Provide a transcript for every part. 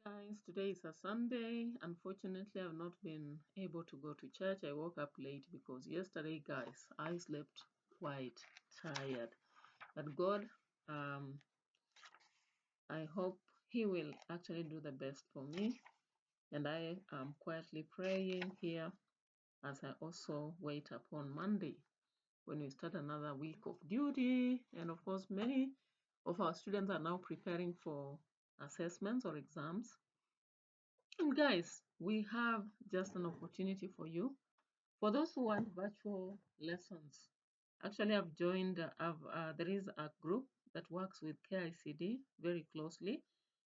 Guys, today is a Sunday. Unfortunately, I've not been able to go to church. I woke up late because yesterday, guys, I slept quite tired. But God, um, I hope He will actually do the best for me. And I am quietly praying here as I also wait upon Monday when we start another week of duty. And of course, many of our students are now preparing for assessments or exams. And guys, we have just an opportunity for you. For those who want virtual lessons, actually there is a group that works with KICD very closely.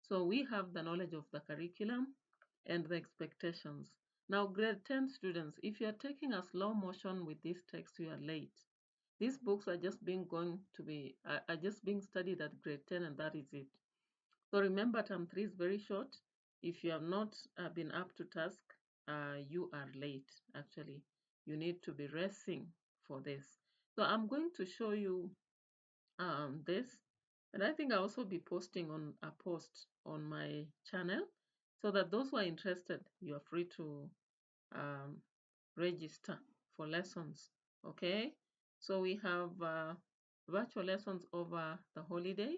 So we have the knowledge of the curriculum and the expectations. Now, grade 10 students, if you are taking a slow motion with this text, you are late. These books are just being studied at grade 10, and that is it. So remember, term 3 is very short. If you have not been up to task, you are late, actually. You need to be racing for this. So I'm going to show you this. And I think I'll also be posting on a post on my channel so that those who are interested, you are free to um, register for lessons. Okay, so we have virtual lessons over the holiday.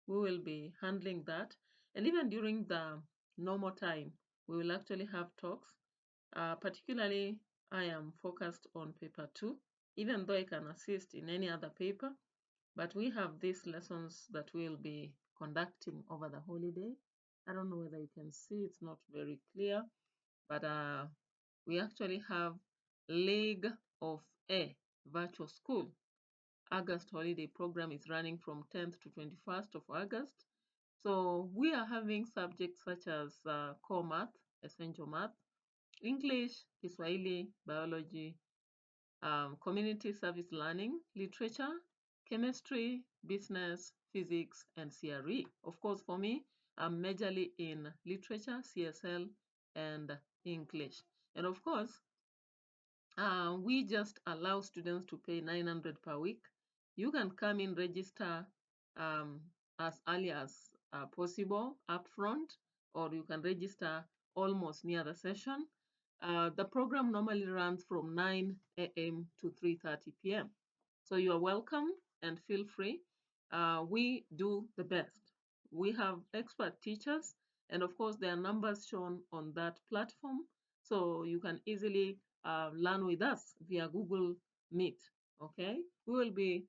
We will be handling that, and even during the normal time, we will actually have talks. Particularly, I am focused on paper 2, even though I can assist in any other paper. But we have these lessons that we'll be conducting over the holiday. I don't know whether you can see, it's not very clear, but we actually have League of A virtual school. August holiday program is running from 10th to 21st of August. So we are having subjects such as core math, essential math, English, Kiswahili, biology, community service learning, literature, chemistry, business, physics, and CRE. Of course, for me, I'm majorly in literature, CSL, and English. And of course, we just allow students to pay 900 per week. You can come in, register um, as early as possible upfront, or you can register almost near the session. The program normally runs from 9 a.m. to 3:30 p.m. So you are welcome and feel free. We do the best. We have expert teachers, and of course, there are numbers shown on that platform, so you can easily learn with us via Google Meet. Okay, we will be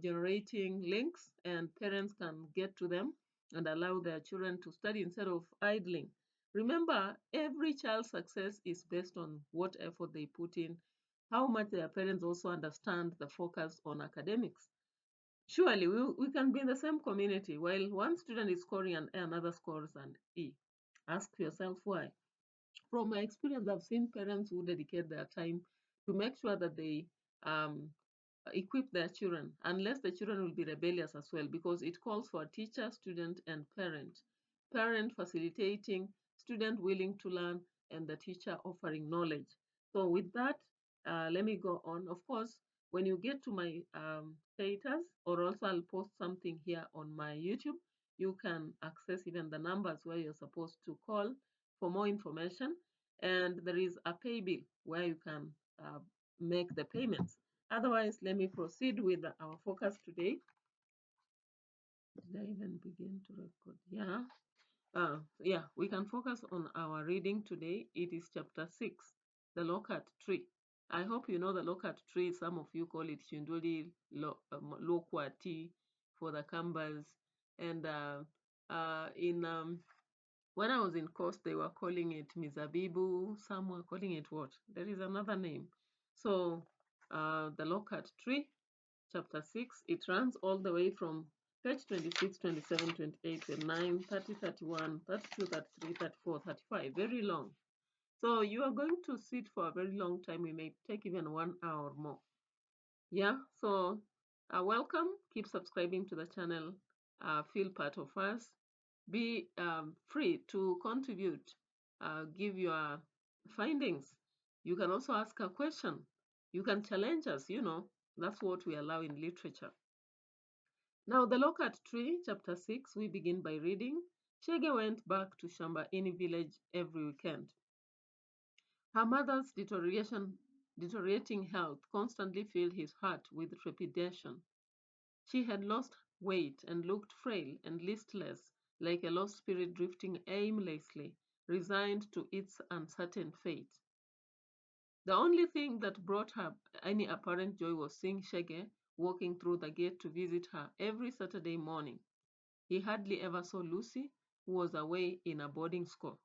generating links, and parents can get to them and allow their children to study instead of idling. Remember, every child's success is based on what effort they put in, how much their parents also understand the focus on academics. Surely we can be in the same community. While one student is scoring an A, another scores an E. Ask yourself why. From my experience, I've seen parents who dedicate their time to make sure that they um, equip their children, unless the children will be rebellious as well, because it calls for teacher, student, and parent. Parent facilitating, student willing to learn, and the teacher offering knowledge. So with that, let me go on. Of course, when you get to my status, or also I'll post something here on my YouTube, you can access even the numbers where you're supposed to call for more information. And there is a pay bill where you can make the payments. Otherwise, let me proceed with our focus today. Did I even begin to record? Yeah. Yeah, we can focus on our reading today. It is chapter 6, the locust tree. I hope you know the locust tree. Some of you call it Shinduli loquati for the Kambas. And when I was in course, they were calling it Mizabibu. Some were calling it what? There is another name. So the locust tree, chapter 6, it runs all the way from page 26, 27, 28, 29, 30, 31, 32, 33, 34, 35. Very long. So you are going to sit for a very long time. We may take even 1 hour more. Yeah, so welcome. Keep subscribing to the channel. Feel part of us. Be free to contribute. Give your findings. You can also ask a question. You can challenge us, that's what we allow in literature. Now, the locust tree, chapter 6, we begin by reading. Shege went back to Shambaini village every weekend. Her mother's deteriorating health constantly filled his heart with trepidation. She had lost weight and looked frail and listless, like a lost spirit drifting aimlessly, resigned to its uncertain fate. The only thing that brought her any apparent joy was seeing Shege walking through the gate to visit her every Saturday morning. He hardly ever saw Lucy, who was away in a boarding school.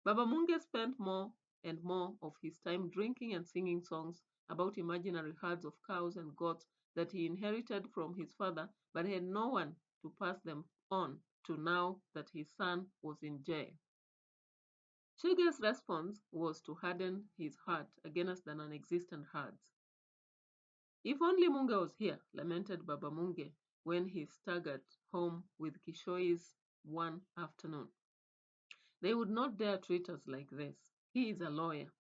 Baba Munge spent more and more of his time drinking and singing songs about imaginary herds of cows and goats that he inherited from his father, but had no one to pass them on to now that his son was in jail. Shege's response was to harden his heart against the non-existent herds. If only Munge was here, lamented Baba Munge when he staggered home with Kishoi's one afternoon. They would not dare treat us like this. He is a lawyer.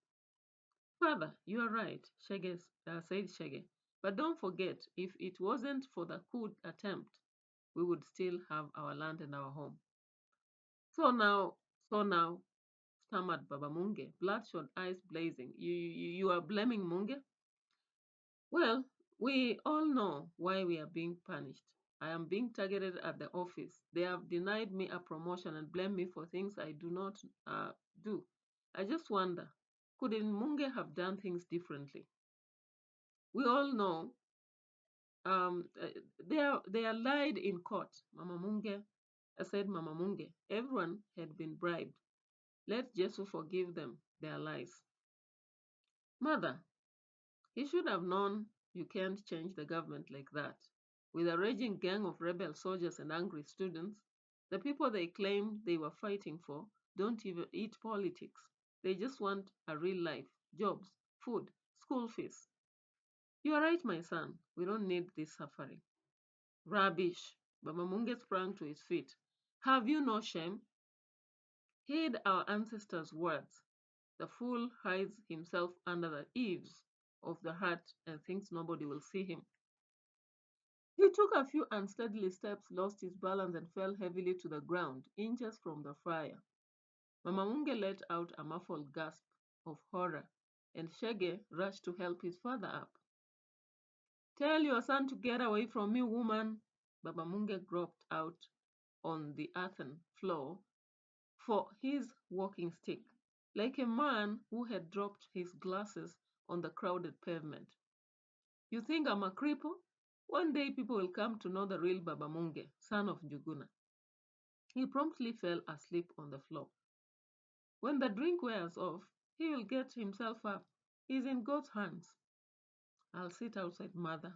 Father, you are right, said Shege. But don't forget, if it wasn't for the coup attempt, we would still have our land and our home. So now, stammered Baba Munge, bloodshot eyes blazing. You are blaming Munge? Well, we all know why we are being punished. I am being targeted at the office. They have denied me a promotion and blame me for things I do not do. I just wonder, couldn't Munge have done things differently? We all know they are lied in court. Mama Munge. Everyone had been bribed. Let Jesus forgive them their lies. Mother, he should have known you can't change the government like that. With a raging gang of rebel soldiers and angry students, the people they claim they were fighting for don't even eat politics. They just want a real life, jobs, food, school fees. You are right, my son. We don't need this suffering. Rubbish. Baba Munge sprang to his feet. Have you no shame? Heed our ancestors' words. The fool hides himself under the eaves of the hut and thinks nobody will see him. He took a few unsteady steps, lost his balance, and fell heavily to the ground, inches from the fire. Mama Munge let out a muffled gasp of horror, and Shege rushed to help his father up. Tell your son to get away from me, woman. Baba Munge groped out on the earthen floor for his walking stick, like a man who had dropped his glasses on the crowded pavement. You think I'm a cripple? One day people will come to know the real Baba Munge, son of Njuguna. He promptly fell asleep on the floor. When the drink wears off, he will get himself up. He's in God's hands. I'll sit outside, mother.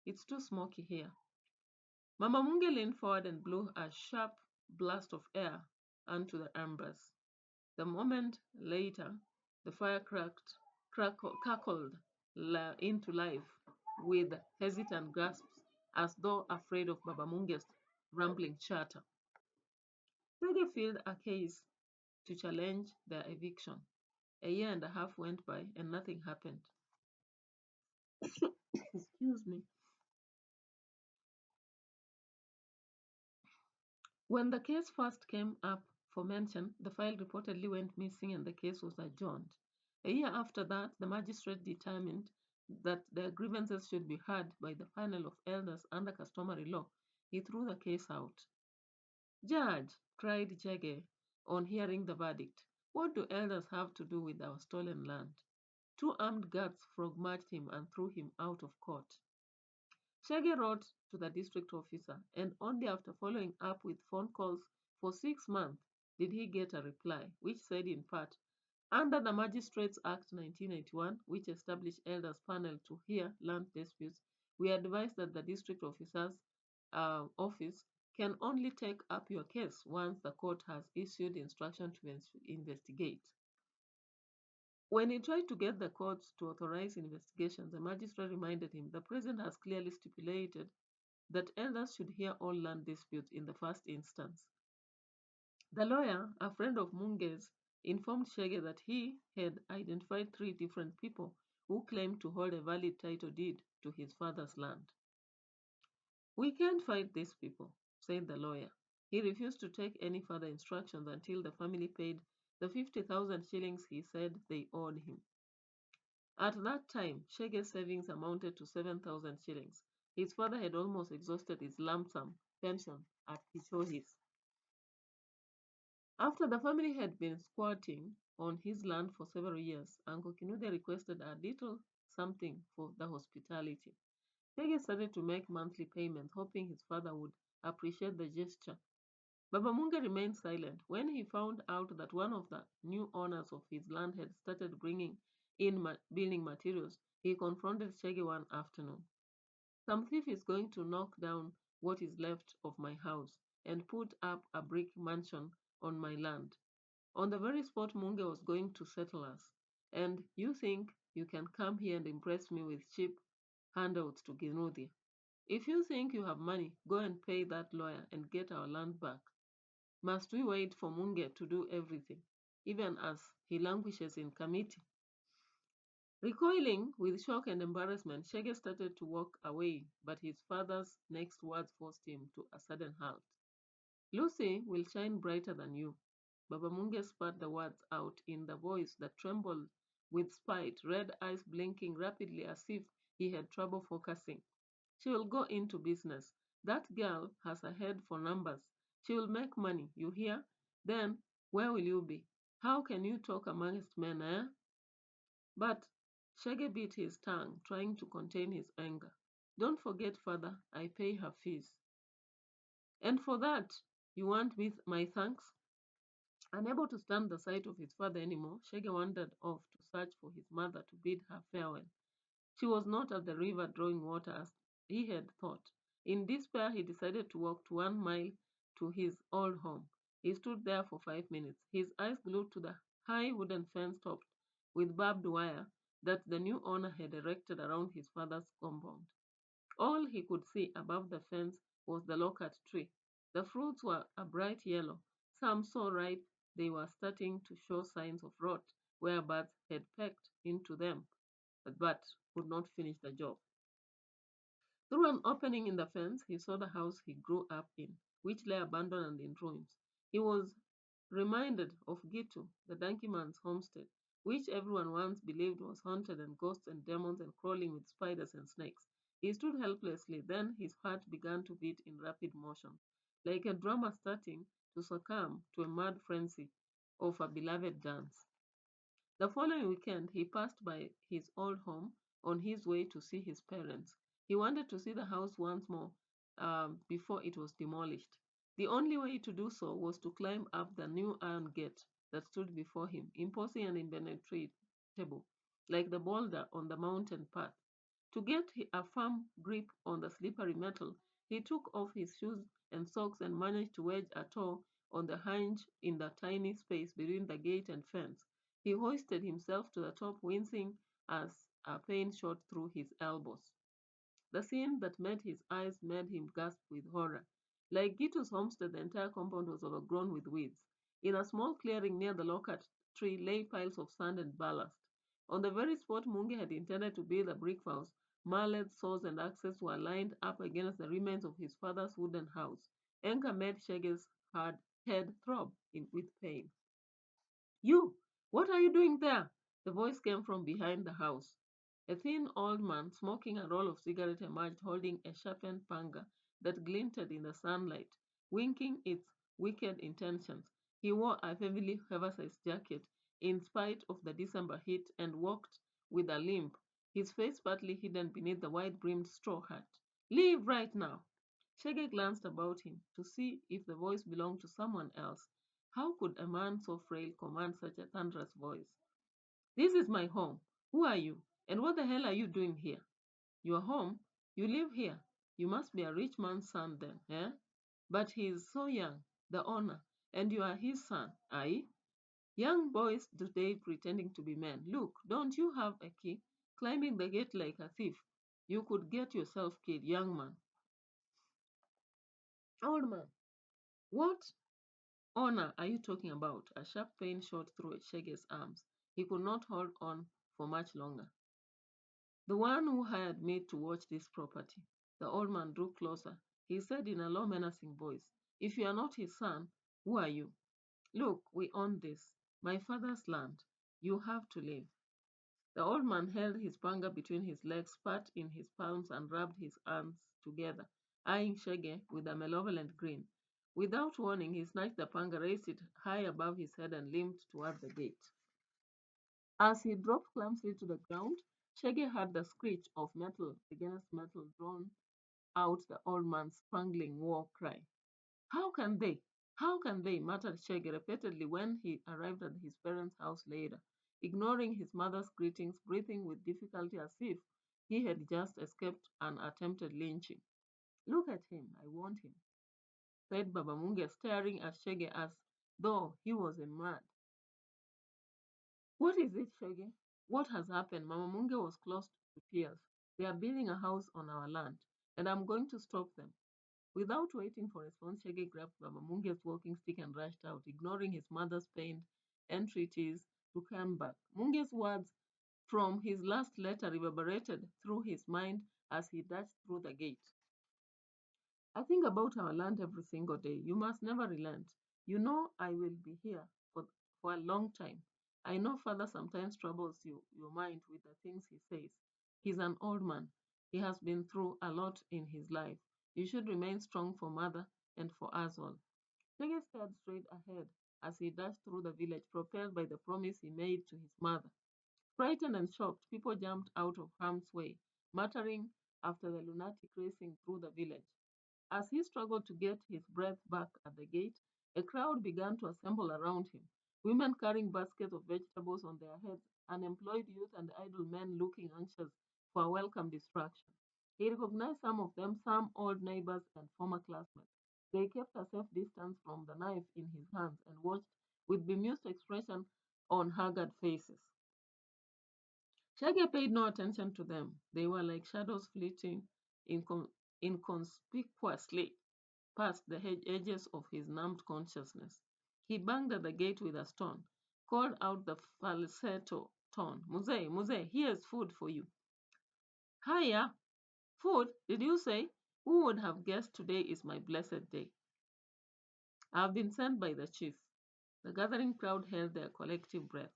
It's too smoky here. Mama Munge leaned forward and blew a sharp blast of air onto the embers. The moment later, the fire crackled into life with hesitant gasps as though afraid of Baba Munge's rambling chatter. Sege filed a case to challenge their eviction. A year and a half went by and nothing happened. Excuse me. When the case first came up for mention, the file reportedly went missing and the case was adjourned. A year after that, the magistrate determined that the grievances should be heard by the panel of elders under customary law. He threw the case out. Judge, cried Jege on hearing the verdict, what do elders have to do with our stolen land? Two armed guards frog-marched him and threw him out of court. Shege wrote to the district officer, and only after following up with phone calls for 6 months did he get a reply, which said in part, under the Magistrates Act 1981, which established elders panel to hear land disputes, we advise that the district officer's office can only take up your case once the court has issued instruction to investigate. When he tried to get the courts to authorize investigations, the magistrate reminded him the president has clearly stipulated that elders should hear all land disputes in the first instance. The lawyer, a friend of Munge's, informed Shege that he had identified 3 different people who claimed to hold a valid title deed to his father's land. We can't fight these people, said the lawyer. He refused to take any further instructions until the family paid the 50,000 shillings he said they owed him. At that time, Shege's savings amounted to 7,000 shillings. His father had almost exhausted his lump sum pension at Kichohis. After the family had been squatting on his land for several years, Uncle Kinude requested a little something for the hospitality. Shege started to make monthly payments, hoping his father would appreciate the gesture. Baba Munga remained silent. When he found out that one of the new owners of his land had started bringing in building materials, he confronted Shege one afternoon. Some thief is going to knock down what is left of my house and put up a brick mansion on my land, on the very spot Munga was going to settle us. And you think you can come here and impress me with cheap handouts to Ginudia. If you think you have money, go and pay that lawyer and get our land back. Must we wait for Munge to do everything, even as he languishes in committee? Recoiling with shock and embarrassment, Shege started to walk away, but his father's next words forced him to a sudden halt. Lucy will shine brighter than you. Baba Munge spat the words out in the voice that trembled with spite, red eyes blinking rapidly as if he had trouble focusing. She will go into business. That girl has a head for numbers. She will make money, you hear? Then, where will you be? How can you talk amongst men, eh? But Shege bit his tongue, trying to contain his anger. Don't forget, father, I pay her fees. And for that, you want my thanks? Unable to stand the sight of his father anymore, Shege wandered off to search for his mother to bid her farewell. She was not at the river drawing water as he had thought. In despair, he decided to walk 1 mile to his old home. He stood there for 5 minutes, his eyes glued to the high wooden fence topped with barbed wire that the new owner had erected around his father's compound. All he could see above the fence was the loquat tree. The fruits were a bright yellow, some so ripe they were starting to show signs of rot where birds had pecked into them but could not finish the job. Through an opening in the fence, he saw the house he grew up in, which lay abandoned and in ruins. He was reminded of Gitu, the donkey man's homestead, which everyone once believed was haunted and ghosts and demons and crawling with spiders and snakes. He stood helplessly, then his heart began to beat in rapid motion, like a drummer starting to succumb to a mad frenzy of a beloved dance. The following weekend, he passed by his old home on his way to see his parents. He wanted to see the house once more before it was demolished. The only way to do so was to climb up the new iron gate that stood before him, imposing and impenetrable, like the boulder on the mountain path. To get a firm grip on the slippery metal, he took off his shoes and socks and managed to wedge a toe on the hinge in the tiny space between the gate and fence. He hoisted himself to the top, wincing as a pain shot through his elbows. The scene that met his eyes made him gasp with horror. Like Gito's homestead, the entire compound was overgrown with weeds. In a small clearing near the loquat tree lay piles of sand and ballast. On the very spot Munge had intended to build a brick house, mallets, saws, and axes were lined up against the remains of his father's wooden house. Anger made Shege's hard head throb with pain. You! What are you doing there? The voice came from behind the house. A thin old man smoking a roll of cigarette emerged holding a sharpened panga that glinted in the sunlight, winking its wicked intentions. He wore a heavily oversized jacket in spite of the December heat and walked with a limp, his face partly hidden beneath the wide-brimmed straw hat. Leave right now! Shege glanced about him to see if the voice belonged to someone else. How could a man so frail command such a thunderous voice? This is my home. Who are you? And what the hell are you doing here? Your home? You live here. You must be a rich man's son then, eh? But he is so young, the owner, and you are his son, aye? Young boys today pretending to be men. Look, don't you have a key? Climbing the gate like a thief. You could get yourself killed, young man. Old man. What honor are you talking about? A sharp pain shot through Shege's arms. He could not hold on for much longer. The one who hired me to watch this property. The old man drew closer. He said in a low, menacing voice, If you are not his son, who are you? Look, we own this. My father's land. You have to leave. The old man held his panga between his legs, spat in his palms, and rubbed his hands together, eyeing Shege with a malevolent grin. Without warning, he snatched the panga, raised it high above his head, and limped toward the gate. As he dropped clumsily to the ground, Shege heard the screech of metal against metal drawn out the old man's strangling war cry. How can they? How can they? Muttered Shaggy repeatedly when he arrived at his parents' house later, ignoring his mother's greetings, breathing with difficulty as if he had just escaped an attempted lynching. Look at him, I want him, said Baba Munge, staring at Shaggy as though he was a mad. What is it, Shaggy? What has happened? Mama Munge was close to tears. They are building a house on our land, and I'm going to stop them. Without waiting for a response, Shaggy grabbed Baba Munge's walking stick and rushed out, ignoring his mother's pained entreaties to come back. Munge's words from his last letter reverberated through his mind as he dashed through the gate. I think about our land every single day. You must never relent. You know I will be here for a long time. I know father sometimes troubles your mind with the things he says. He's an old man. He has been through a lot in his life. You should remain strong for mother and for us all. Shege stared straight ahead as he dashed through the village, propelled by the promise he made to his mother. Frightened and shocked, people jumped out of harm's way, muttering after the lunatic racing through the village. As he struggled to get his breath back at the gate, a crowd began to assemble around him. Women carrying baskets of vegetables on their heads, unemployed youth and idle men looking anxious for a welcome distraction. He recognized some of them, some old neighbors and former classmates. They kept a safe distance from the knife in his hands and watched with bemused expression on haggard faces. Shaggy paid no attention to them. They were like shadows fleeting inconspicuously past the edges of his numbed consciousness. He banged at the gate with a stone, called out the falsetto tone, Muzee, Muzee, here's food for you. Hiya, food, did you say? Who would have guessed today is my blessed day? I've been sent by the chief. The gathering crowd held their collective breath.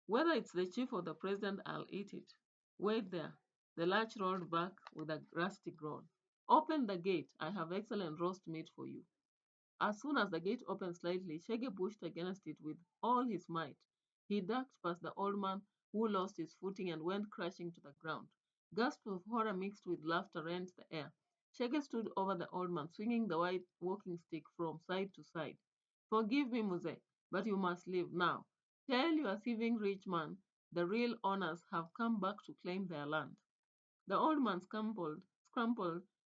Whether it's the chief or the president, I'll eat it. Wait there. The latch rolled back with a rusty groan. Open the gate. I have excellent roast meat for you. As soon as the gate opened slightly, Shaggy pushed against it with all his might. He ducked past the old man, who lost his footing and went crashing to the ground. Gasps of horror mixed with laughter rent the air. Shaggy stood over the old man, swinging the white walking stick from side to side. Forgive me, Muse, but you must leave now. Tell your thieving rich man the real owners have come back to claim their land. The old man scrambled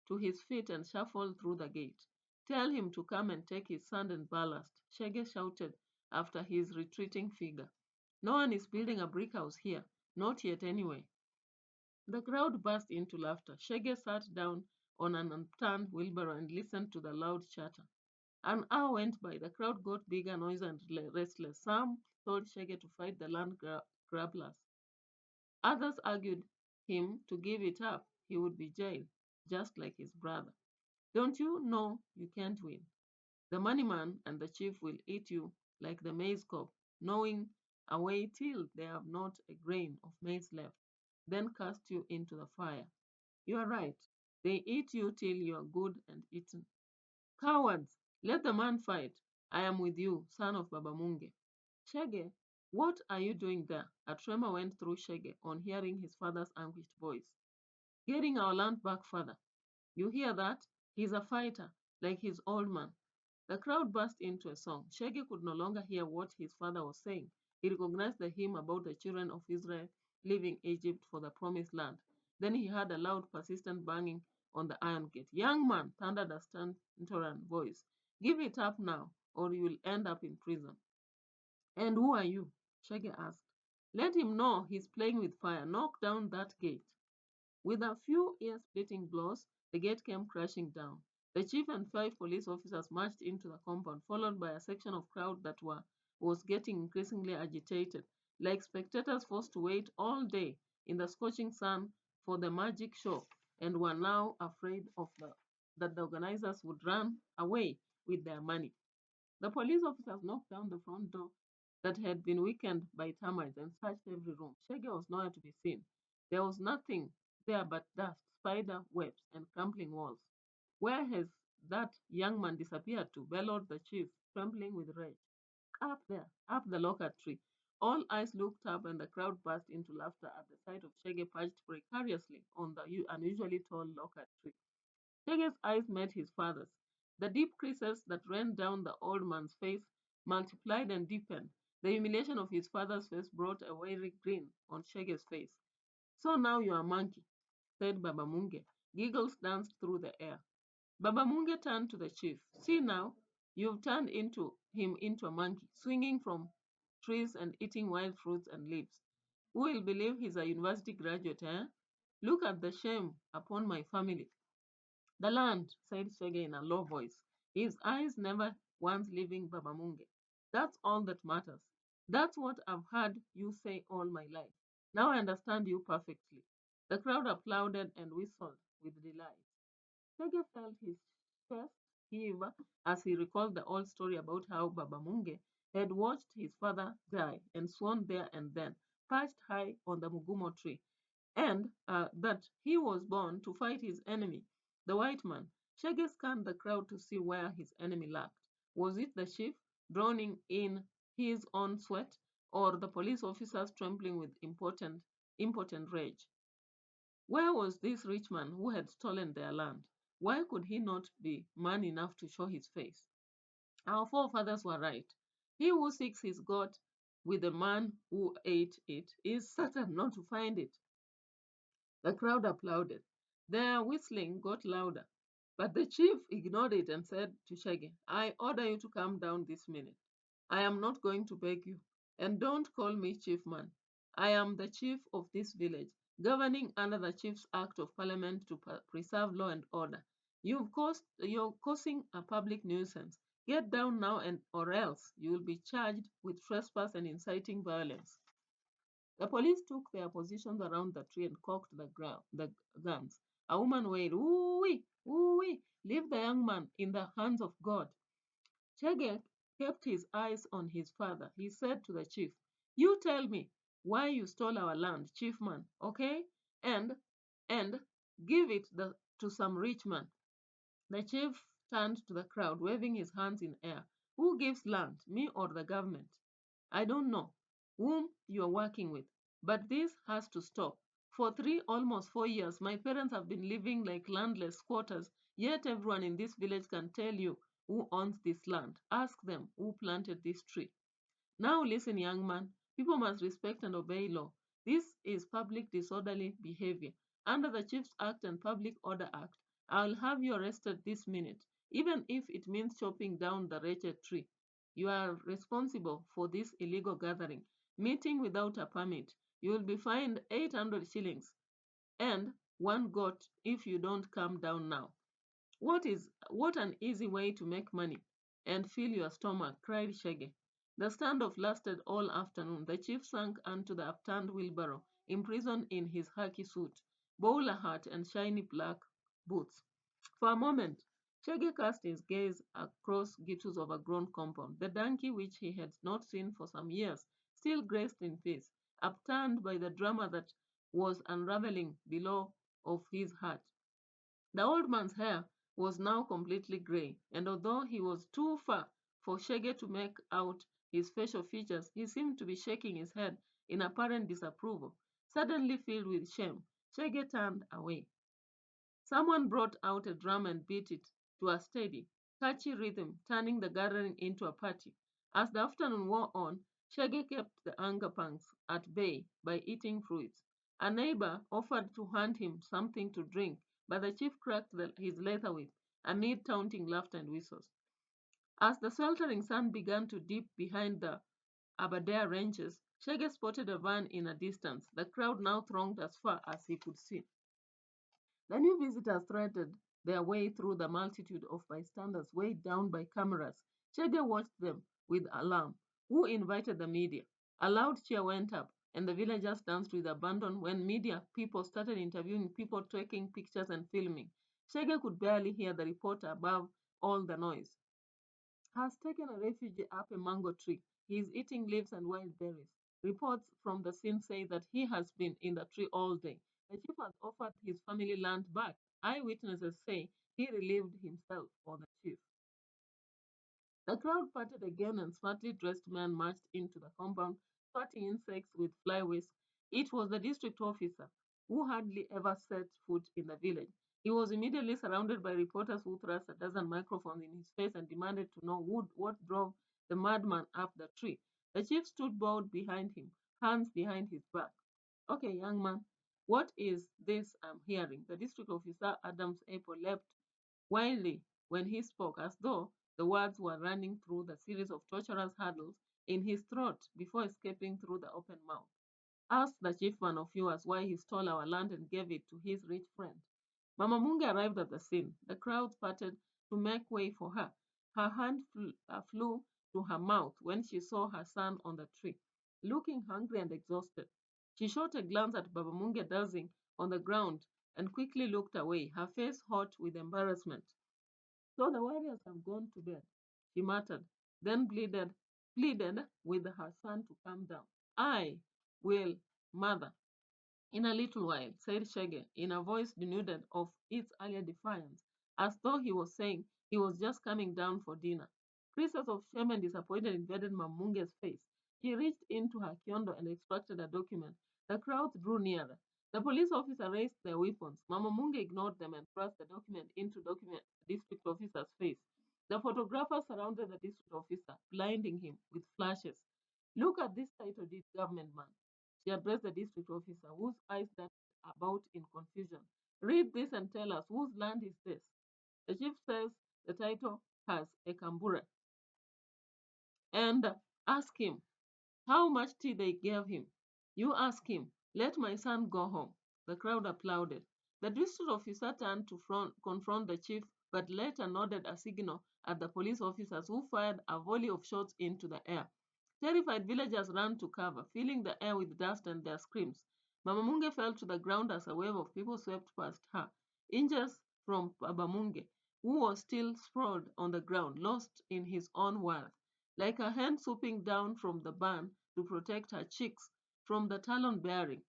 to his feet and shuffled through the gate. Tell him to come and take his sand and ballast, Shaggy shouted after his retreating figure. No one is building a brick house here, not yet anyway. The crowd burst into laughter. Shaggy sat down on an upturned wheelbarrow and listened to the loud chatter. An hour went by. The crowd got bigger, noisy, and restless. Some told Shaggy to fight the land grabblers. Others argued him to give it up. He would be jailed, just like his brother. Don't you know you can't win? The money man and the chief will eat you like the maize cob, gnawing away till they have not a grain of maize left, then cast you into the fire. You are right. They eat you till you are good and eaten. Cowards! Let the man fight. I am with you, son of Baba Munge. Shege, what are you doing there? A tremor went through Shege on hearing his father's anguished voice. Getting our land back, father. You hear that? He's a fighter, like his old man. The crowd burst into a song. Shege could no longer hear what his father was saying. He recognized the hymn about the children of Israel leaving Egypt for the promised land. Then he heard a loud, persistent banging on the iron gate. Young man, thundered a stentorian voice. Give it up now, or you will end up in prison. And who are you? Shaggy asked. Let him know he's playing with fire. Knock down that gate. With a few ear-splitting blows, the gate came crashing down. The chief and 5 police officers marched into the compound, followed by a section of crowd that was getting increasingly agitated, like spectators forced to wait all day in the scorching sun for the magic show, and were now afraid that the organizers would run away with their money. The police officers knocked down the front door that had been weakened by termites and searched every room. Shege was nowhere to be seen. There was nothing there but dust, spider webs, and crumbling walls. Where has that young man disappeared to? Bellowed the chief, trembling with rage. Up there, up the locker tree. All eyes looked up and the crowd burst into laughter at the sight of Shege perched precariously on the unusually tall locker tree. Shege's eyes met his father's. The deep creases that ran down the old man's face multiplied and deepened. The humiliation of his father's face brought a weary grin on Shege's face. So now you are a monkey, said Baba Munge. Giggles danced through the air. Baba Munge turned to the chief. See now, you've turned him into a monkey, swinging from trees and eating wild fruits and leaves. Who will believe he's a university graduate, eh? Look at the shame upon my family. The land, said Shege in a low voice, his eyes never once leaving Babamunge. That's all that matters. That's what I've heard you say all my life. Now I understand you perfectly. The crowd applauded and whistled with delight. Shege felt his chest heave as he recalled the old story about how Babamunge had watched his father die and sworn there and then, perched high on the Mugumo tree, and that he was born to fight his enemy, the white man. Shaggy scanned the crowd to see where his enemy lurked. Was it the chief, drowning in his own sweat, or the police officers trembling with impotent rage? Where was this rich man who had stolen their land? Why could he not be man enough to show his face? Our forefathers were right. He who seeks his God with the man who ate it is certain not to find it. The crowd applauded. Their whistling got louder, but the chief ignored it and said to Shaggy, I order you to come down this minute. I am not going to beg you. And don't call me chief man. I am the chief of this village, governing under the chief's act of parliament to preserve law and order. You're causing a public nuisance. Get down now and or else you will be charged with trespass and inciting violence. The police took their positions around the tree and cocked the guns. A woman wailed, "Ooh-wee, ooh-wee, leave the young man in the hands of God." Chege kept his eyes on his father. He said to the chief, "You tell me why you stole our land, chief man, okay? And give it to some rich man." The chief turned to the crowd, waving his hands in air. "Who gives land, me or the government? I don't know whom you are working with, but this has to stop. For almost 4 years, my parents have been living like landless squatters, yet everyone in this village can tell you who owns this land. Ask them who planted this tree. Now listen, young man, people must respect and obey law. This is public disorderly behavior. Under the Chiefs Act and Public Order Act, I'll have you arrested this minute, even if it means chopping down the wretched tree. You are responsible for this illegal gathering, meeting without a permit. You will be fined 800 shillings and one goat if you don't come down now. What an easy way to make money and fill your stomach, cried Shege. The standoff lasted all afternoon. The chief sank onto the upturned wheelbarrow, imprisoned in his khaki suit, bowler hat, and shiny black boots. For a moment, Shege cast his gaze across Gitu's overgrown compound. The donkey, which he had not seen for some years, still grazed in peace, upturned by the drama that was unraveling below of his heart. The old man's hair was now completely grey, and although he was too far for Shege to make out his facial features, he seemed to be shaking his head in apparent disapproval. Suddenly filled with shame, Shege turned away. Someone brought out a drum and beat it to a steady, catchy rhythm, turning the gathering into a party. As the afternoon wore on, Shaggy kept the anger pangs at bay by eating fruits. A neighbor offered to hand him something to drink, but the chief cracked his leather whip amid taunting laughter and whistles. As the sweltering sun began to dip behind the Aberdare ranches, Shaggy spotted a van in a distance. The crowd now thronged as far as he could see. The new visitors threaded their way through the multitude of bystanders weighed down by cameras. Chege watched them with alarm. Who invited the media? A loud cheer went up, and the villagers danced with abandon when media people started interviewing people, taking pictures and filming. Chege could barely hear the reporter above all the noise. has taken a refuge up a mango tree. He is eating leaves and wild berries. Reports from the scene say that he has been in the tree all day. The chief has offered his family land back. Eyewitnesses say he relieved himself for the chief. The crowd parted again and smartly dressed men marched into the compound, swatting insects with fly whisks. It was the district officer, who hardly ever set foot in the village. He was immediately surrounded by reporters who thrust a dozen microphones in his face and demanded to know what drove the madman up the tree. The chief stood bowed behind him, hands behind his back. Okay, young man, what is this I'm hearing? The district officer, Adams Apple, leapt wildly when he spoke, as though the words were running through the series of torturous hurdles in his throat before escaping through the open mouth. Asked the chiefman of yours why he stole our land and gave it to his rich friend. Mama Munga arrived at the scene. The crowd parted to make way for her. Her hand flew to her mouth when she saw her son on the tree, looking hungry and exhausted. She shot a glance at Baba Munga dozing on the ground and quickly looked away, her face hot with embarrassment. So the warriors have gone to bed, she muttered, then pleaded with her son to calm down. I will, mother, in a little while, said Shege, in a voice denuded of its earlier defiance, as though he was saying he was just coming down for dinner. Creases of shame and disappointment invaded Mamunge's face. She reached into her kiondo and extracted a document. The crowd drew nearer. The police officer raised their weapons. Mama Munge ignored them and thrust the document into document district officer's face. The photographer surrounded the district officer, blinding him with flashes. Look at this title deed, government man. She addressed the district officer, whose eyes darted about in confusion. Read this and tell us whose land is this? The chief says the title has a Kambura. And ask him how much tea they gave him. You ask him, let my son go home. The crowd applauded. The district officer turned to confront the chief, but later nodded a signal at the police officers, who fired a volley of shots into the air. Terrified villagers ran to cover, filling the air with dust and their screams. Mama Munge fell to the ground as a wave of people swept past her. Inches from Baba Munge, who was still sprawled on the ground, lost in his own world. Like a hen swooping down from the barn to protect her chicks from the talon-bearing,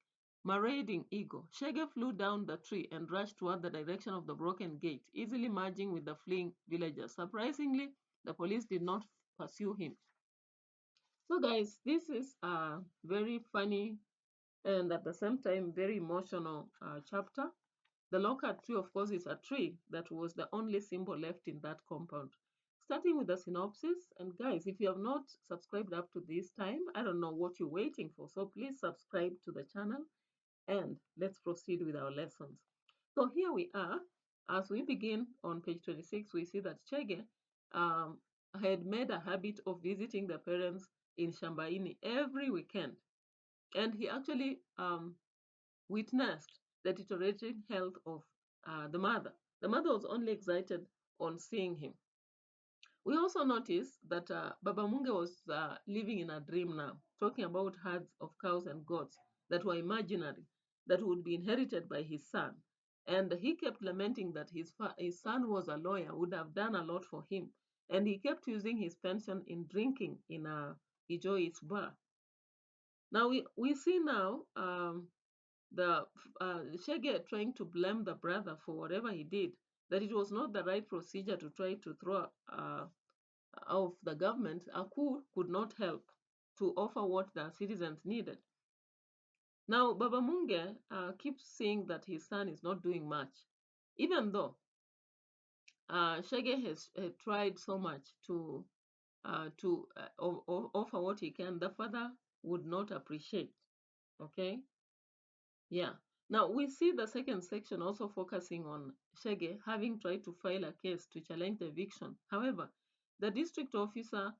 marauding eagle, Shege flew down the tree and rushed toward the direction of the broken gate, easily merging with the fleeing villagers. Surprisingly, the police did not pursue him. So, guys, this is a very funny and at the same time very emotional chapter. The local tree, of course, is a tree that was the only symbol left in that compound. Starting with the synopsis, and guys, if you have not subscribed up to this time, I don't know what you're waiting for. So please subscribe to the channel and let's proceed with our lessons. So here we are. As we begin on page 26, we see that Chege um, had made a habit of visiting the parents in Shambaini every weekend. And he actually witnessed the deteriorating health of the mother. The mother was only excited on seeing him. We also notice that Baba Munge was living in a dream now, talking about herds of cows and goats that were imaginary, that would be inherited by his son. And he kept lamenting that his son was a lawyer, would have done a lot for him. And he kept using his pension in drinking in Ijoi's bar. Now we see now the Shege trying to blame the brother for whatever he did, that it was not the right procedure to try to throw of the government. A coup could not help to offer what the citizens needed. Now, Baba Munge keeps saying that his son is not doing much, even though Shege has tried so much to offer what he can. The father would not appreciate. Okay. Yeah. Now we see the second section also focusing on Shege having tried to file a case to challenge the eviction. However, the district officer,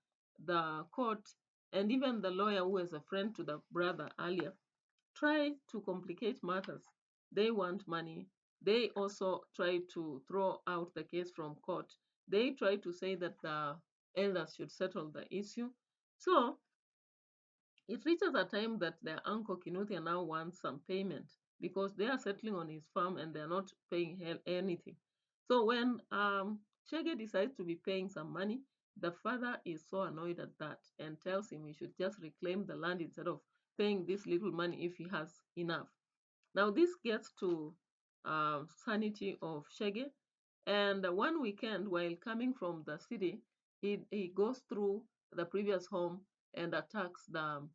the court, and even the lawyer who was a friend to the brother earlier try to complicate matters. They want money. They also try to throw out the case from court. They try to say that the elders should settle the issue. So it reaches a time that their uncle Kinuthia now wants some payment because they are settling on his farm and they're not paying anything. So when Shege decides to be paying some money, The father is so annoyed at that and tells him he should just reclaim the land instead of paying this little money if he has enough. Now, this gets to sanity of Shege. And one weekend, while coming from the city, he goes through the previous home and attacks the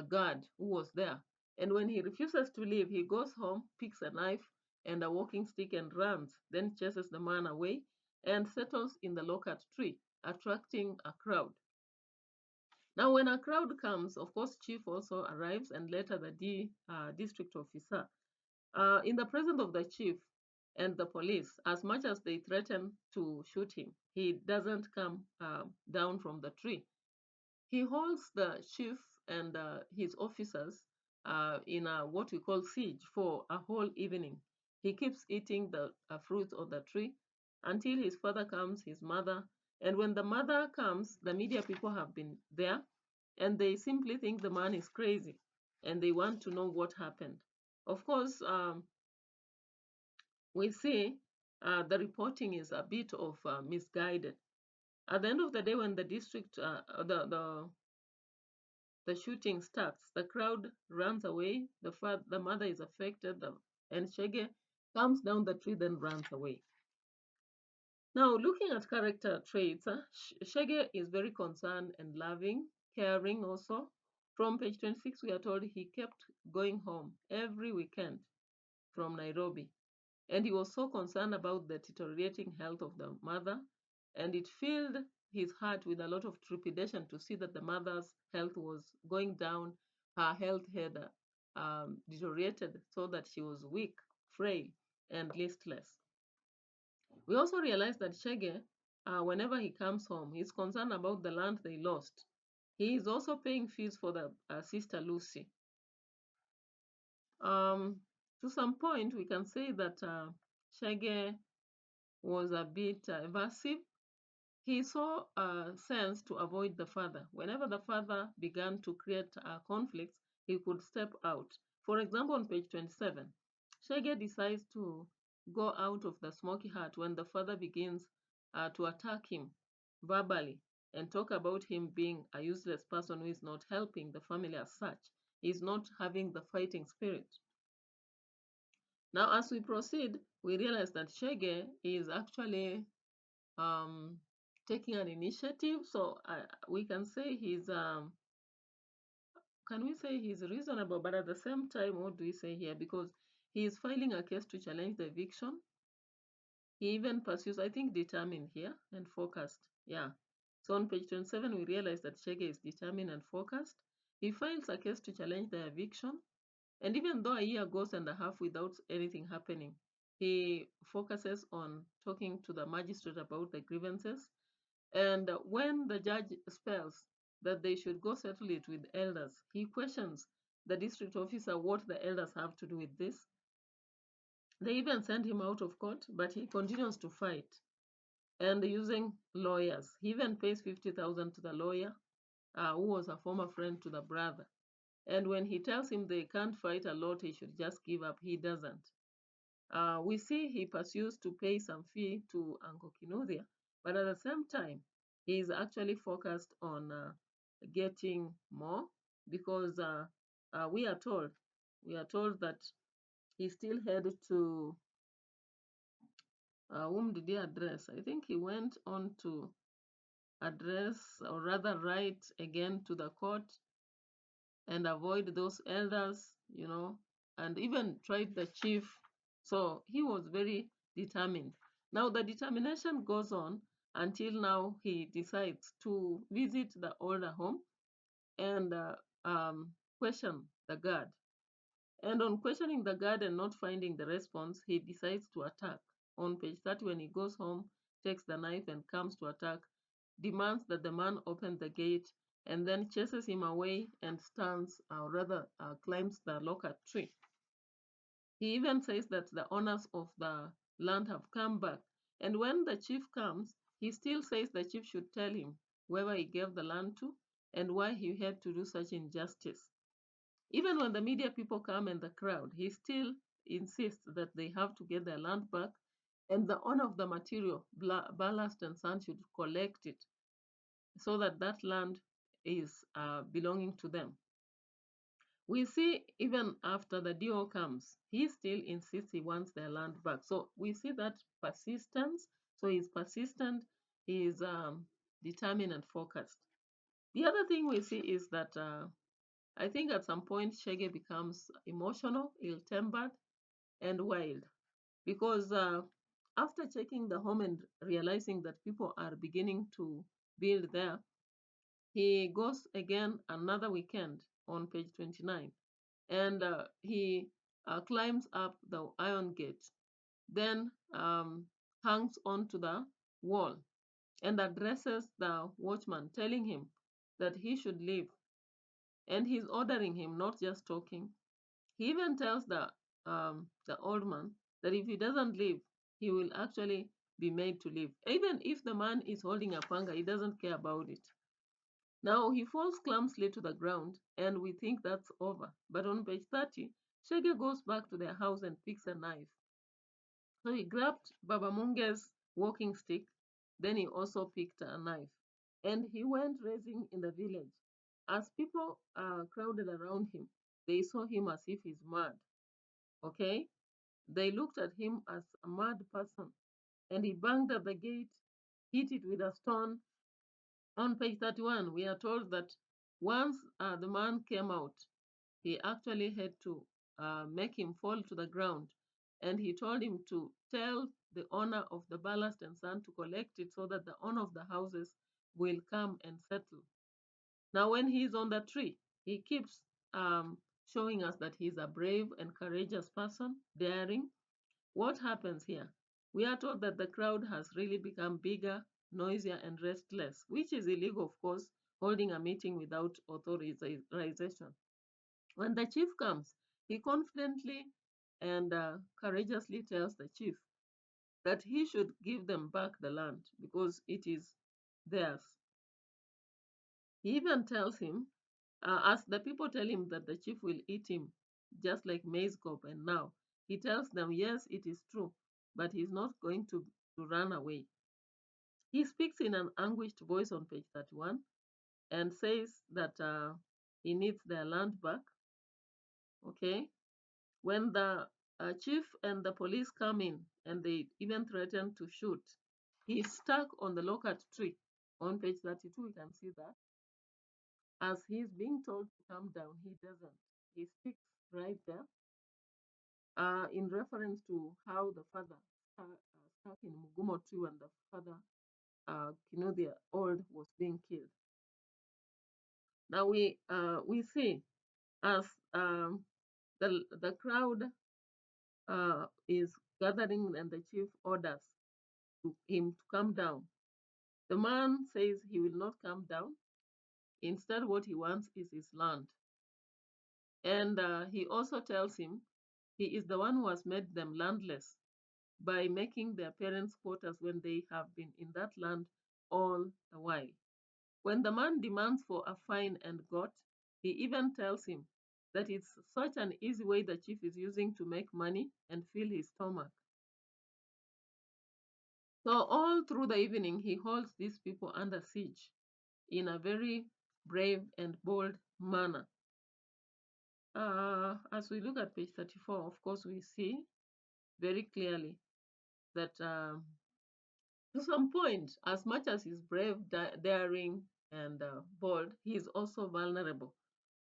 guard who was there. And when he refuses to leave, he goes home, picks a knife and a walking stick and runs, then chases the man away and settles in the loquat tree, attracting a crowd. Now, when a crowd comes, of course, chief also arrives and later the district officer. In the presence of the chief and the police, as much as they threaten to shoot him, he doesn't come down from the tree. He holds the chief and his officers in a what we call siege for a whole evening. He keeps eating the fruits of the tree until his father comes, his mother, and when the mother comes, the media people have been there, and they simply think the man is crazy, and they want to know what happened. Of course, we see the reporting is a bit of misguided. At the end of the day, when the district, the shooting starts, the crowd runs away, the mother is affected, and Shege comes down the tree, then runs away. Now, looking at character traits, Shege is very concerned and loving, caring also. From page 26, we are told he kept going home every weekend from Nairobi. And he was so concerned about the deteriorating health of the mother, and it filled his heart with a lot of trepidation to see that the mother's health was going down. Her health had deteriorated so that she was weak, frail, and listless. We also realized that Shege, whenever he comes home, he's concerned about the land they lost. He is also paying fees for the sister Lucy. To some point, we can say that Shege was a bit evasive. He saw sense to avoid the father. Whenever the father began to create conflicts, he could step out. For example, on page 27, Shege decides to go out of the smoky hut when the father begins to attack him verbally and talk about him being a useless person who is not helping the family as such. He's not having the fighting spirit. Now, as we proceed, we realize that Shege is actually um, taking an initiative. So we can say can we say he's reasonable? But at the same time, what do we say here? Because he is filing a case to challenge the eviction. He even pursues, I think, determined here and focused. Yeah. So on page 27, we realize that Shege is determined and focused. He files a case to challenge the eviction. And even though a year goes and a half without anything happening, he focuses on talking to the magistrate about the grievances. And when the judge spells that they should go settle it with elders, he questions the district officer what the elders have to do with this. They even send him out of court, but he continues to fight and using lawyers. He even pays 50,000 to the lawyer, who was a former friend to the brother. And when he tells him they can't fight a lot, he should just give up, he doesn't. We see he pursues to pay some fee to Uncle Kinuthia, but at the same time, he is actually focused on getting more because we are told that he still headed to whom did he address? I think he went on to address or rather write again to the court and avoid those elders, and even tried the chief. So he was very determined. Now the determination goes on until now he decides to visit the older home and question the guard. And on questioning the guard and not finding the response, he decides to attack. On page 30, when he goes home, takes the knife and comes to attack, demands that the man open the gate, and then chases him away and stands, or rather climbs the loquat tree. He even says that the owners of the land have come back. And when the chief comes, he still says the chief should tell him whoever he gave the land to and why he had to do such injustice. Even when the media people come and the crowd, he still insists that they have to get their land back and the owner of the material, Ballast and Son, should collect it. so that that land is belonging to them. We see even after the deal comes, he still insists he wants their land back. So we see that persistence. So he's persistent, he is determined and focused. The other thing we see is that I think at some point Shege becomes emotional, ill-tempered, and wild because after checking the home and realizing that people are beginning to build there, he goes again another weekend on page 29 and he climbs up the iron gate, then hangs onto the wall and addresses the watchman, telling him that he should leave. And he's ordering him, not just talking. He even tells the old man that if he doesn't leave, he will actually be made to leave. Even if the man is holding a panga, he doesn't care about it. Now he falls clumsily to the ground, and we think that's over. But on page 30, Shege goes back to their house and picks a knife. So he grabbed Baba Munge's walking stick, then he also picked a knife. And he went racing in the village. As people crowded around him, they saw him as if he's mad. Okay? They looked at him as a mad person. And he banged at the gate, hit it with a stone. On page 31, we are told that once the man came out, he actually had to make him fall to the ground. And he told him to tell the owner of the ballast and sand to collect it so that the owner of the houses will come and settle. Now, when he's on the tree, he keeps showing us that he's a brave and courageous person, daring. What happens here? We are told that the crowd has really become bigger, noisier, and restless, which is illegal, of course, holding a meeting without authorization. When the chief comes, he confidently and courageously tells the chief that he should give them back the land because it is theirs. He even tells him, as the people tell him that the chief will eat him, just like maize cob, and now he tells them, yes, it is true, but he's not going to run away. He speaks in an anguished voice on page 31 and says that he needs their land back. Okay. When the chief and the police come in and they even threaten to shoot, he's stuck on the locust tree. On page 32, we can see that. As he's being told to come down, he doesn't. He speaks right there in reference to how the father stuck in Mugumo tree when the father, the old, was being killed. Now we see as the crowd is gathering and the chief orders him to come down. The man says he will not come down. Instead, what he wants is his land. And he also tells him he is the one who has made them landless by making their parents' quarters when they have been in that land all the while. When the man demands for a fine and got, he even tells him that it's such an easy way the chief is using to make money and fill his stomach. So all through the evening, he holds these people under siege in a very brave and bold manner. As we look at page 34, of course, we see very clearly that to some point, as much as he's brave, daring, and bold, he is also vulnerable.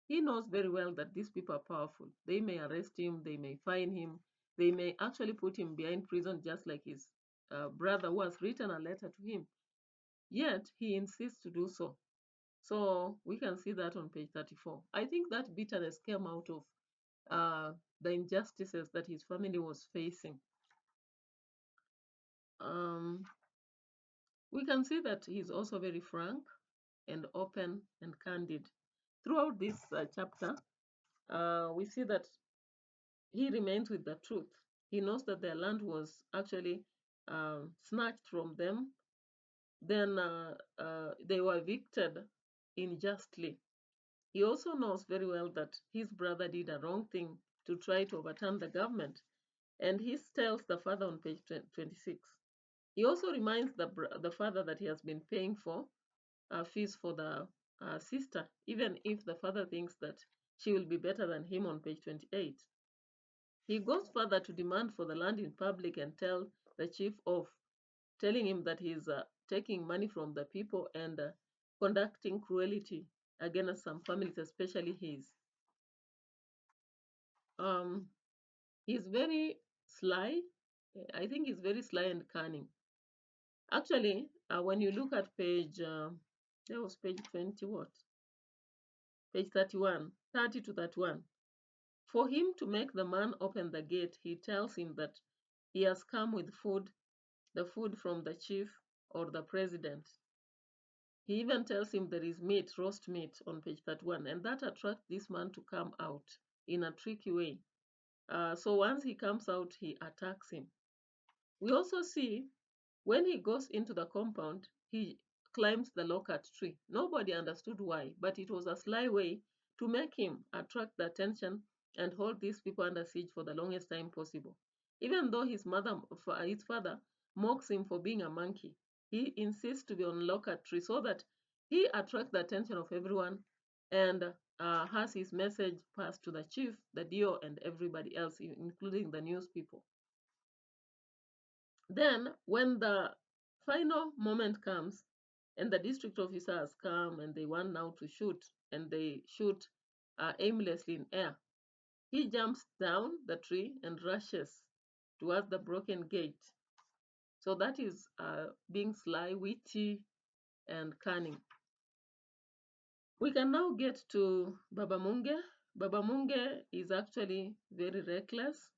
He knows very well that these people are powerful. They may arrest him, they may fine him, they may actually put him behind prison, just like his brother who has written a letter to him. Yet, he insists to do so. So we can see that on page 34. I think that bitterness came out of the injustices that his family was facing. Um, we can see that he's also very frank and open and candid. Throughout this chapter, we see that he remains with the truth. He knows that their land was actually snatched from them. Then they were evicted unjustly. He also knows very well that his brother did a wrong thing to try to overturn the government. And he tells the father on page 26. He also reminds the father that he has been paying for fees for the sister, even if the father thinks that she will be better than him on page 28. He goes further to demand for the land in public and tell the chief off, telling him that he's taking money from the people and conducting cruelty against some families, especially his. Um, he's very sly. I think he's very sly and cunning. Actually, when you look at page, that was page 20, what? Page 31, 30 to 31. For him to make the man open the gate, he tells him that he has come with food, the food from the chief or the president. He even tells him there is meat, roast meat on page 31, and that attracts this man to come out in a tricky way. So once he comes out, he attacks him. We also see when he goes into the compound, he climbs the locust tree. Nobody understood why, but it was a sly way to make him attract the attention and hold these people under siege for the longest time possible. Even though his father mocks him for being a monkey, he insists to be on locust tree so that he attracts the attention of everyone and has his message passed to the chief, the dio, and everybody else, including the news people. Then, when the final moment comes and the district officers come and they want now to shoot, and they shoot aimlessly in air, he jumps down the tree and rushes towards the broken gate. So that is being sly, witty, and cunning. We can now get to Baba Munge. Baba Munge is actually very reckless.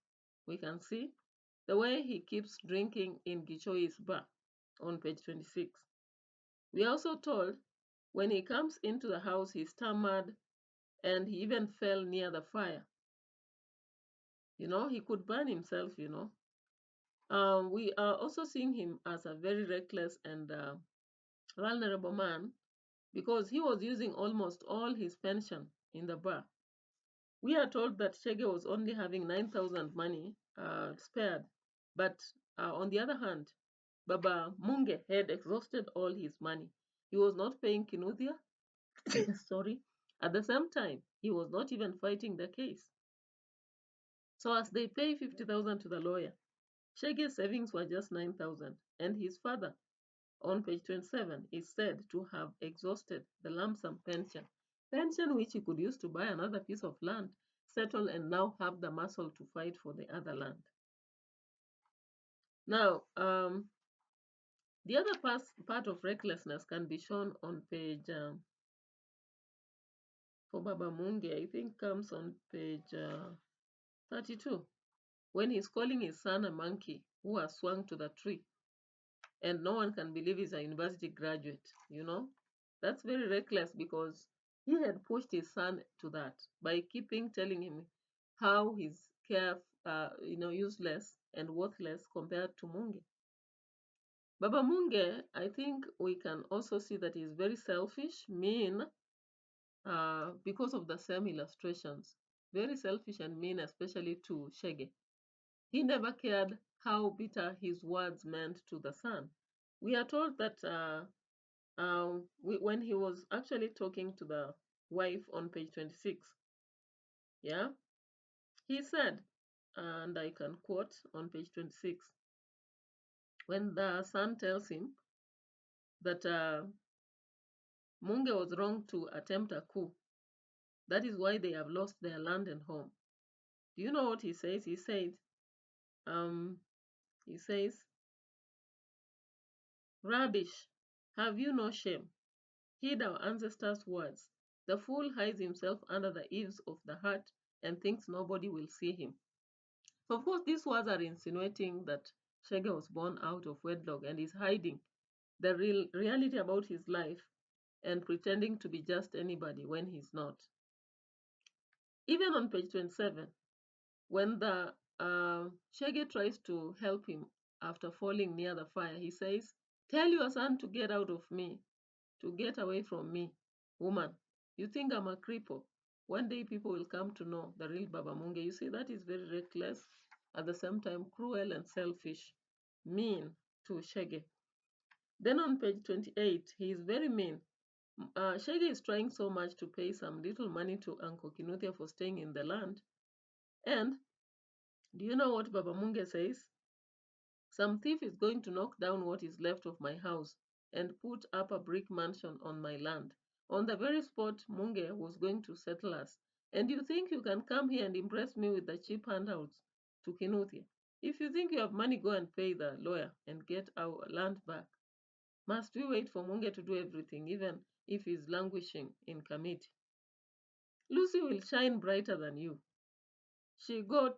We can see the way he keeps drinking in Gichoi's bar on page 26. We are also told when he comes into the house, he stammered and he even fell near the fire. He could burn himself. We are also seeing him as a very reckless and vulnerable man because he was using almost all his pension in the bar. We are told that Chege was only having 9,000 money spared, but on the other hand, Baba Munge had exhausted all his money. He was not paying Kinuthia, sorry. At the same time, he was not even fighting the case. So as they pay 50,000 to the lawyer, Chege's savings were just 9,000, and his father, on page 27, is said to have exhausted the lump sum pension which he could use to buy another piece of land, settle, and now have the muscle to fight for the other land. Now, the other part of recklessness can be shown on page, for Baba Munge, I think comes on page 32, when he's calling his son a monkey who has swung to the tree. And no one can believe he's a university graduate. That's very reckless because he had pushed his son to that by telling him how he's useless and worthless compared to Munge. Baba Munge, I think we can also see that he's very selfish, mean, because of the same illustrations. Very selfish and mean, especially to Shege. He never cared how bitter his words meant to the son. We are told that when he was actually talking to the wife on page 26, yeah, he said, and I can quote on page 26, when the son tells him that Munge was wrong to attempt a coup. That is why they have lost their land and home. Do you know what he says? He says, rubbish, have you no shame? Heed our ancestors' words. The fool hides himself under the eaves of the hut and thinks nobody will see him. So of course, these words are insinuating that Shege was born out of wedlock and is hiding the reality about his life and pretending to be just anybody when he's not. Even on page 27, when the Shege tries to help him after falling near the fire, he says, tell your son to get out of me, to get away from me. Woman, you think I'm a cripple? One day people will come to know the real Baba Munge. You see, that is very reckless, at the same time cruel and selfish, mean to Shege. Then on page 28, he is very mean. Shaggy is trying so much to pay some little money to Uncle Kinuthia for staying in the land. And do you know what Baba Munge says? Some thief is going to knock down what is left of my house and put up a brick mansion on my land, on the very spot Munge was going to settle us. And you think you can come here and impress me with the cheap handouts to Kinuthia? If you think you have money, go and pay the lawyer and get our land back. Must we wait for Munge to do everything, even if he's languishing in committee? Lucy will shine brighter than you. She got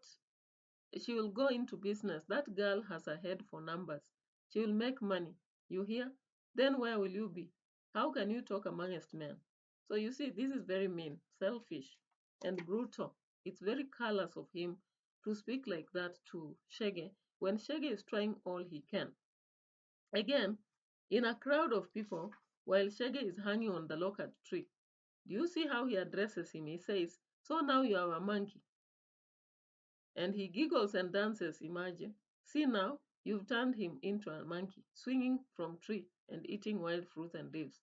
she will go into business. That girl has a head for numbers. She will make money. You hear? Then where will you be? How can you talk amongst men? So you see, this is very mean, selfish, and brutal. It's very callous of him to speak like that to Shege when Shege is trying all he can. Again, in a crowd of people, while Shege is hanging on the loquat tree, do you see how he addresses him? He says, "So now you are a monkey." And he giggles and dances, imagine. See now, you've turned him into a monkey, swinging from tree and eating wild fruit and leaves.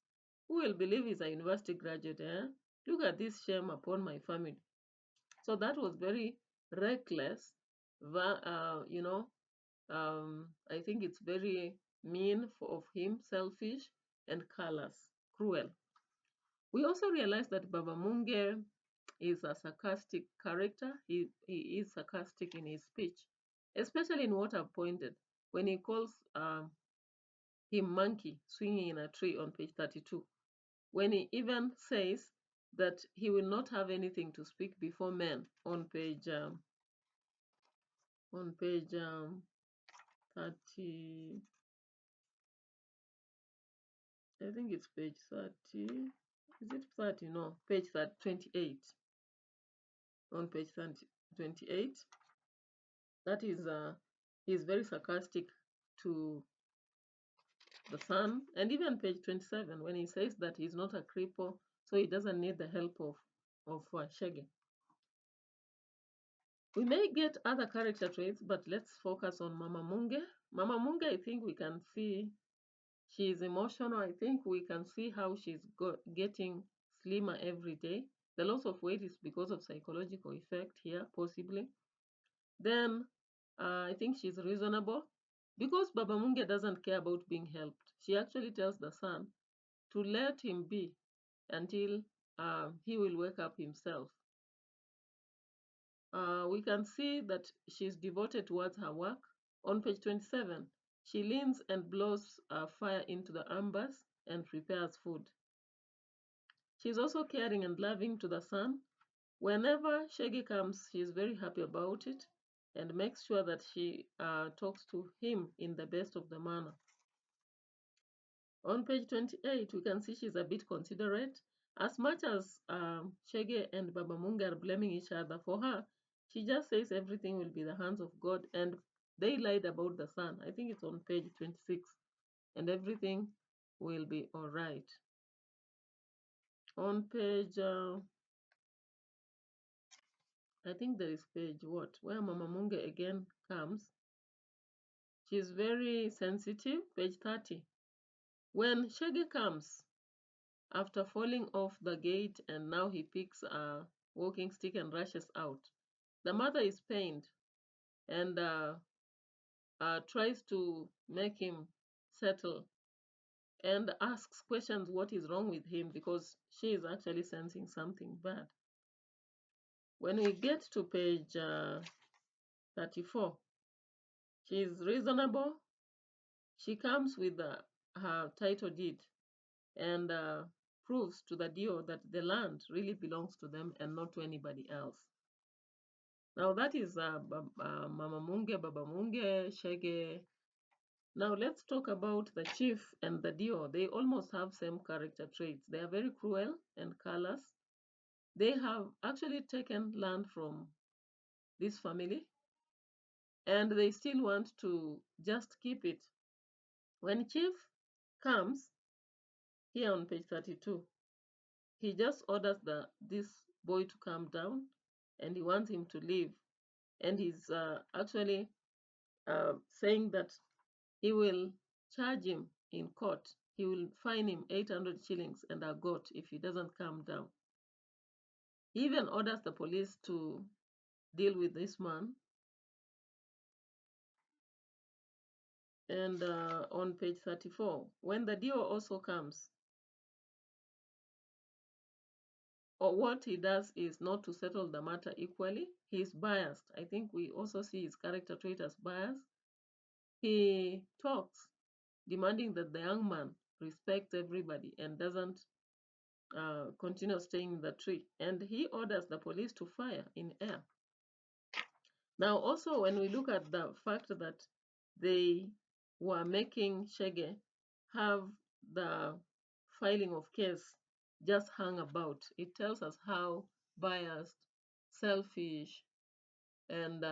Who will believe he's a university graduate, eh? Look at this shame upon my family. So that was very reckless. You know, I think it's very mean of him, selfish and callous, cruel. We also realize that Baba Munge is a sarcastic character. He is sarcastic in his speech, especially in what I've pointed, when he calls him monkey swinging in a tree on page 32, when he even says that he will not have anything to speak before men on page 30. I think it's page 30. Is it 30? No, page 28. On page 28, that is he's very sarcastic to the son. And even page 27, when he says that he's not a cripple, so he doesn't need the help of Shege. We may get other character traits, but let's focus on Mama Munge. Mama Munge, I think we can see she is emotional. I think we can see how she's getting slimmer every day. The loss of weight is because of psychological effect here, possibly. Then I think she's reasonable. Because Baba Munge doesn't care about being helped, she actually tells the son to let him be until he will wake up himself. We can see that she's devoted towards her work. On page 27, she leans and blows fire into the embers and prepares food. She's also caring and loving to the son. Whenever Shaggy comes, she is very happy about it and makes sure that she talks to him in the best of the manner. On page 28, we can see she's a bit considerate. As much as Shege and Baba Munga are blaming each other for her, she just says everything will be the hands of God, and they lied about the son. I think it's on page 26, and everything will be all right. On page, I think there is page what? Where Mama Munga again comes. She's very sensitive, page 30. When Shege comes, after falling off the gate and now he picks a walking stick and rushes out, the mother is pained and tries to make him settle and asks questions what is wrong with him because she is actually sensing something bad. When we get to page 34, she is reasonable. She comes with her title deed and proves to the Dio that the land really belongs to them and not to anybody else. Now that is Mama Munge, Baba Munge, Shege. Now let's talk about the chief and the Dio. They almost have same character traits. They are very cruel and callous. They have actually taken land from this family and they still want to just keep it. When chief comes, here on page 32, he just orders this boy to calm down and he wants him to leave. And he's actually saying that he will charge him in court he will fine him 800 shillings and a goat if he doesn't calm down. He even orders the police to deal with this man. And on page 34, when the DO also comes, or what he does is not to settle the matter equally. He is biased. I think we also see his character trait as bias. He talks, demanding that the young man respects everybody and doesn't continue staying in the tree. And he orders the police to fire in air. Now, also, when we look at the fact that they were making Shege have the filing of case just hang about, it tells us how biased, selfish, and,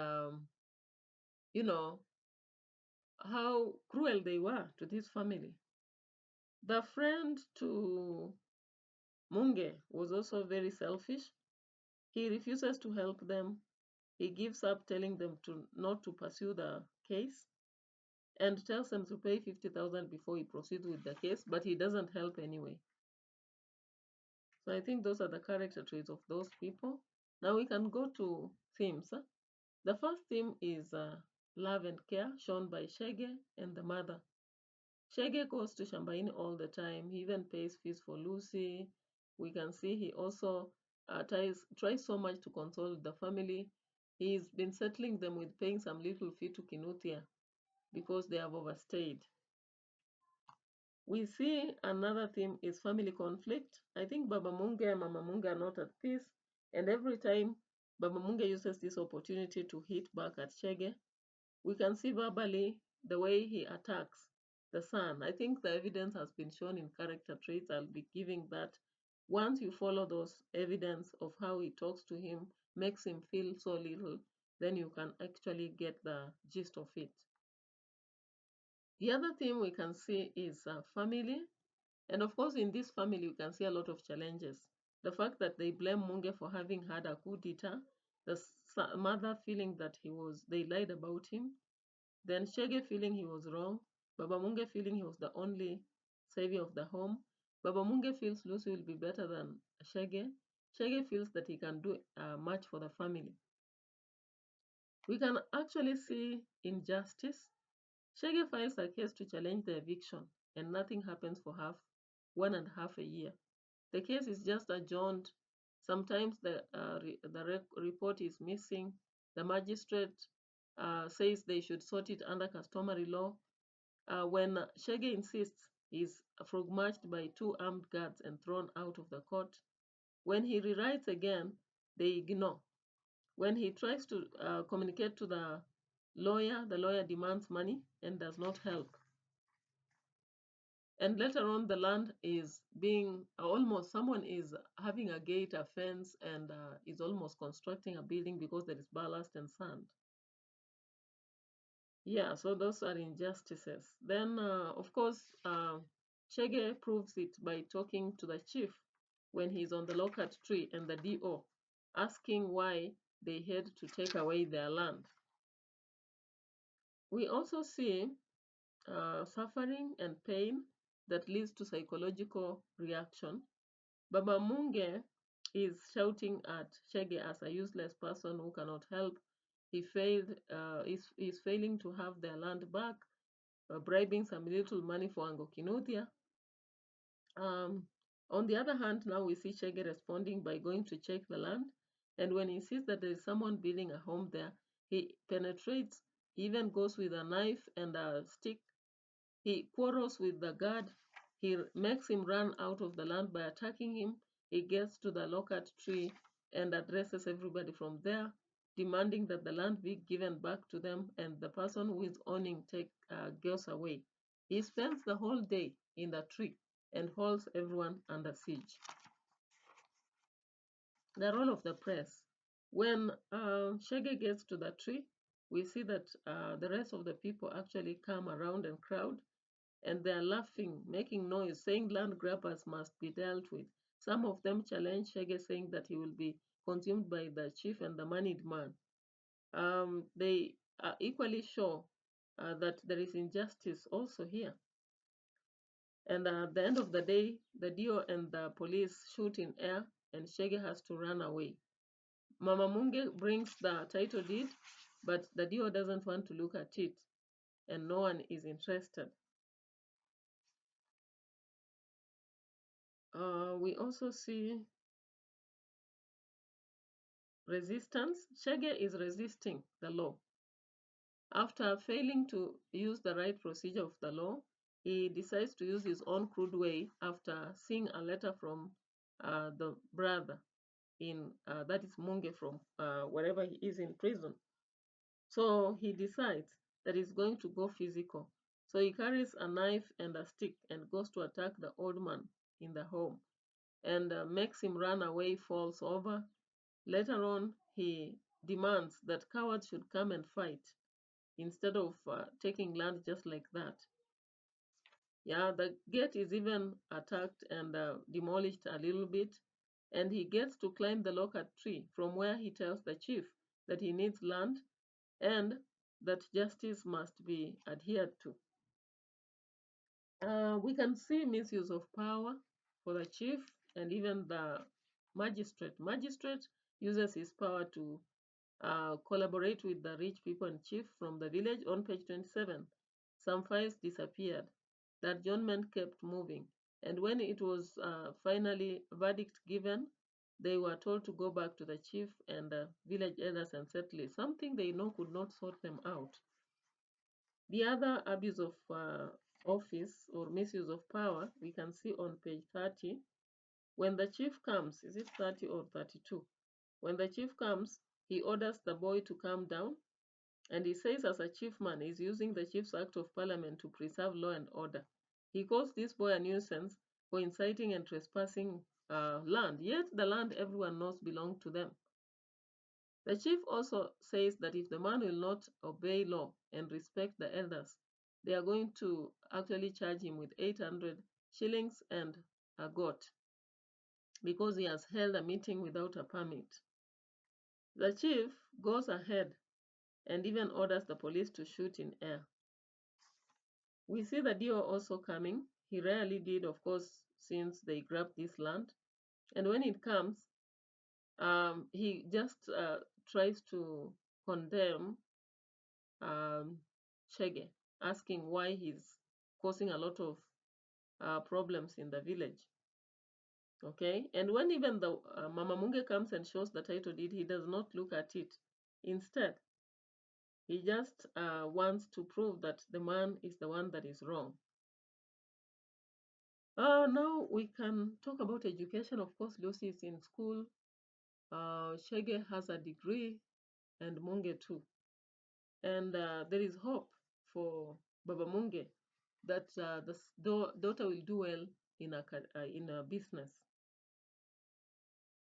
you know, how cruel they were to this family. The friend to Munge was also very selfish. He refuses to help them. He gives up telling them to not to pursue the case and tells them to pay 50,000 before he proceeds with the case, but he doesn't help anyway. So I think those are the character traits of those people. Now we can go to themes. The first theme is love and care, shown by Shege and the mother. Shege goes to Shambaini all the time. He even pays fees for Lucy. We can see he also tries so much to console the family. He's been settling them with paying some little fee to Kinuthia because they have overstayed. We see another theme is family conflict. I think Baba Munge and Mama Munge are not at peace. And every time Baba Munge uses this opportunity to hit back at Shege, we can see verbally the way he attacks the son. I think the evidence has been shown in character traits. I'll be giving that. Once you follow those evidence of how he talks to him, makes him feel so little, then you can actually get the gist of it. The other thing we can see is family. And of course, in this family, you can see a lot of challenges. The fact that they blame Munge for having had a coup d'etat, the mother feeling that they lied about him, then Shege feeling he was wrong, Baba Munge feeling he was the only savior of the home. Baba Munge feels Lucy will be better than Shege. Shege feels that he can do much for the family. We can actually see injustice. Shege files a case to challenge the eviction, and nothing happens for 1.5 years. The case is just adjourned. Sometimes the report is missing. The magistrate says they should sort it under customary law. When Shege insists, he's frog-marched by 2 armed guards and thrown out of the court. When he rewrites again, they ignore. When he tries to communicate to the lawyer demands money and does not help. And later on, the land is being someone is having a gate, a fence, and is almost constructing a building because there is ballast and sand. Yeah, so those are injustices. Then, of course, Chege proves it by talking to the chief when he's on the locust tree and the DO, asking why they had to take away their land. We also see suffering and pain that leads to psychological reaction. Baba Munge is shouting at Chege as a useless person who cannot help. He is failing to have their land back, bribing some little money for Angokinuthia. On the other hand, now we see Chege responding by going to check the land. And when he sees that there is someone building a home there, he penetrates, he even goes with a knife and a stick. He quarrels with the guard. He makes him run out of the land by attacking him. He gets to the locust tree and addresses everybody from there, demanding that the land be given back to them and the person who is owning goes away. He spends the whole day in the tree and holds everyone under siege. The role of the press. When Shege gets to the tree, we see that the rest of the people actually come around and crowd, and they're laughing, making noise, saying land grabbers must be dealt with. Some of them challenge Shege, saying that he will be consumed by the chief and the moneyed man. They are equally sure that there is injustice also here. And at the end of the day, the Dio and the police shoot in air, and Shege has to run away. Mama Munge brings the title deed, but the Dio doesn't want to look at it, and no one is interested. We also see resistance. Shege is resisting the law. After failing to use the right procedure of the law, he decides to use his own crude way after seeing a letter from the brother that is Munge from wherever he is in prison. So he decides that he's going to go physical. So he carries a knife and a stick and goes to attack the old man in the home and makes him run away, falls over. Later on, he demands that cowards should come and fight instead of taking land just like that. Yeah, the gate is even attacked and demolished a little bit, and he gets to climb the local tree from where he tells the chief that he needs land and that justice must be adhered to. We can see misuse of power for the chief and even the magistrate. Magistrate uses his power to collaborate with the rich people and chief from the village. On page 27, some files disappeared. The adjournment kept moving. And when it was finally verdict given, they were told to go back to the chief and the village elders and settle it, something they know could not sort them out. The other abuse of office or misuse of power we can see on page 30. When the chief comes, is it 30 or 32? When the chief comes, he orders the boy to calm down, and he says as a chiefman, he's using the chief's act of parliament to preserve law and order. He calls this boy a nuisance for inciting and trespassing land, yet the land everyone knows belongs to them. The chief also says that if the man will not obey law and respect the elders, they are going to actually charge him with 800 shillings and a goat because he has held a meeting without a permit. The chief goes ahead and even orders the police to shoot in air. We see the Dio also coming. He rarely did, of course, since they grabbed this land. And when it comes, he just tries to condemn Chege, asking why he's causing a lot of problems in the village. Okay, and when even the Mama Munge comes and shows the title deed, he does not look at it. Instead, he just wants to prove that the man is the one that is wrong. Now we can talk about education. Of course, Lucy is in school. Shege has a degree and Munge too. And there is hope for Baba Munge that the daughter will do well in a business.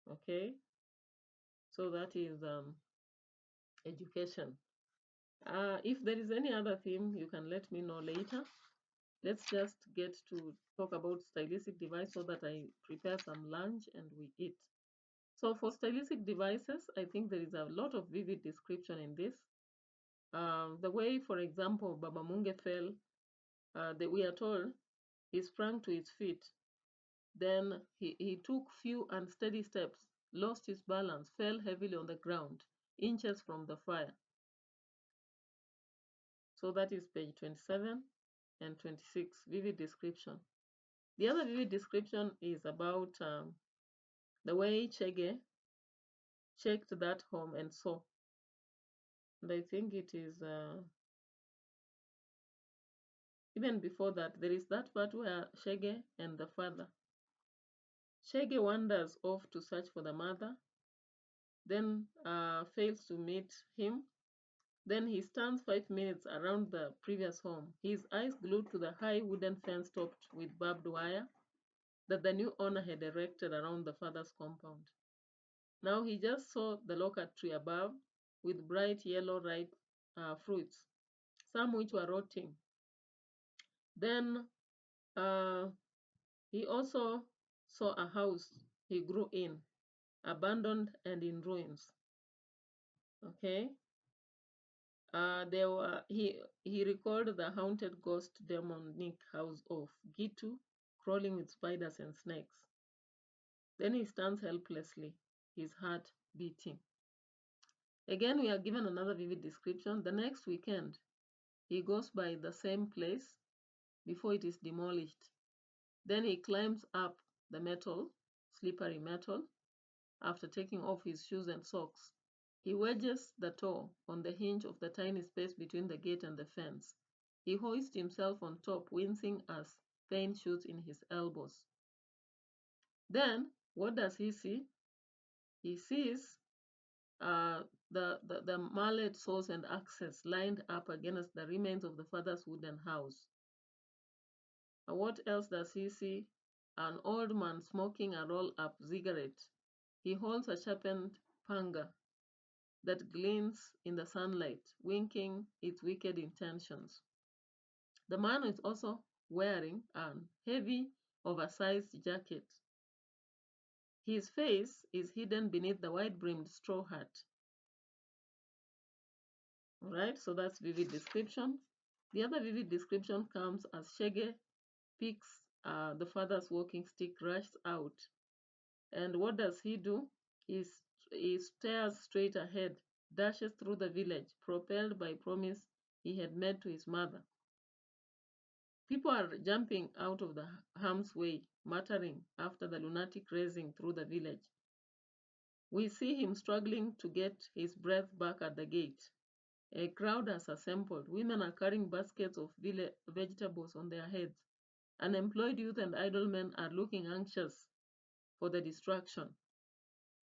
Okay, so that is education. If there is any other theme, you can let me know later. Let's just get to talk about stylistic device so that I prepare some lunch and we eat. So for stylistic devices, I think there is a lot of vivid description in this. The way, for example, Baba Munge fell, we are told he sprang to his feet. Then he took few unsteady steps, lost his balance, fell heavily on the ground, inches from the fire. So that is page 27 and 26, vivid description. The other vivid description is about the way Chege checked that home and saw. And I think it is, even before that, there is that part where Shege and the father. Shege wanders off to search for the mother, then fails to meet him. Then he stands 5 minutes around the previous home, his eyes glued to the high wooden fence topped with barbed wire that the new owner had erected around the father's compound. Now he just saw the local tree above with bright yellow ripe fruits, some which were rotting. Then he also saw a house he grew in, abandoned and in ruins. Okay. He recalled the haunted ghost demonic house of Gitu, crawling with spiders and snakes. Then he stands helplessly, his heart beating. Again, we are given another vivid description. The next weekend, he goes by the same place before it is demolished. Then he climbs up the metal, slippery metal, after taking off his shoes and socks. He wedges the toe on the hinge of the tiny space between the gate and the fence. He hoists himself on top, wincing as pain shoots in his elbows. Then, what does he see? He sees the mallet, saws, and axes lined up against the remains of the father's wooden house. What else does he see? An old man smoking a roll-up cigarette. He holds a sharpened panga that glints in the sunlight, winking its wicked intentions. The man is also wearing a heavy, oversized jacket. His face is hidden beneath the wide-brimmed straw hat. All right, so that's vivid description. The other vivid description comes as Shege picks the father's walking stick, rushes out. And what does he do? He stares straight ahead, dashes through the village, propelled by promise he had made to his mother. People are jumping out of the harm's way, muttering after the lunatic racing through the village. We see him struggling to get his breath back at the gate. A crowd has assembled. Women are carrying baskets of vegetables on their heads. Unemployed youth and idle men are looking anxious for the distraction.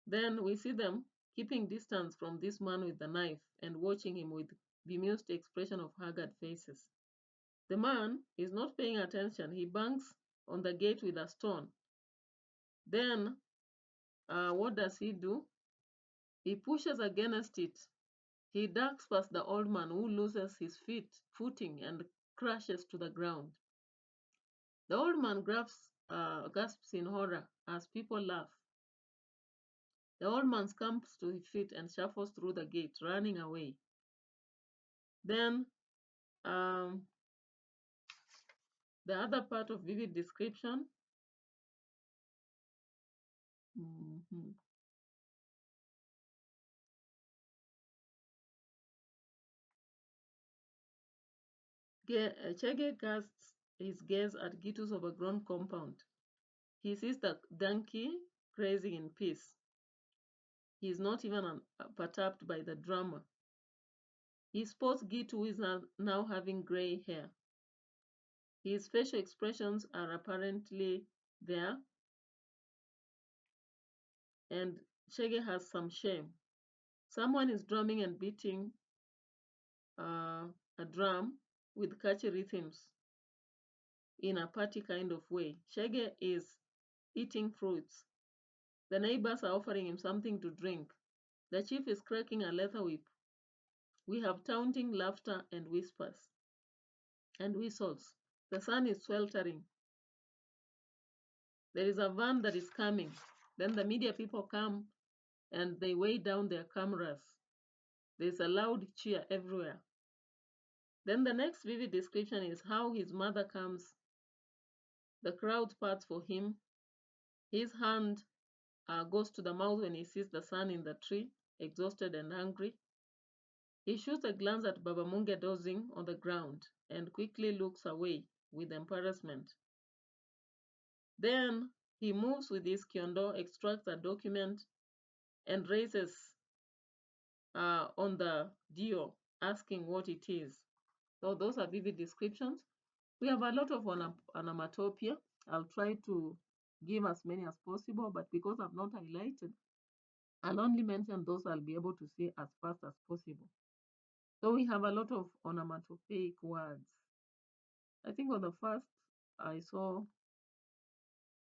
Then we see them keeping distance from this man with the knife and watching him with bemused expression of haggard faces. The man is not paying attention. He bangs on the gate with a stone. Then what does he do? He pushes against it. He ducks past the old man, who loses his footing and crashes to the ground. The old man gasps in horror as people laugh. The old man scamps to his feet and shuffles through the gate, running away. Then the other part of vivid description. Mhm. Chege casts his gaze at Gitu's overgrown compound. He sees the donkey grazing in peace. He is not even perturbed by the drama. He spots Gitu, who is now having gray hair. His facial expressions are apparently there, and Chege has some shame. Someone is drumming and beating a drum with catchy rhythms in a party kind of way. Chege is eating fruits. The neighbors are offering him something to drink. The chief is cracking a leather whip. We have taunting laughter and whispers and whistles. The sun is sweltering. There is a van that is coming. Then the media people come and they weigh down their cameras. There's a loud cheer everywhere. Then the next vivid description is how his mother comes. The crowd parts for him. His hand goes to the mouth when he sees the son in the tree, exhausted and hungry. He shoots a glance at Baba Munge dozing on the ground and quickly looks away with embarrassment. Then he moves with his kiondo, extracts a document, and raises on the dio, asking what it is. So those are vivid descriptions. We have a lot of onomatopoeia. I'll try to give as many as possible, but because I've not highlighted, I'll only mention those I'll be able to see as fast as possible. So we have a lot of onomatopoeic words. I think on the first, I saw,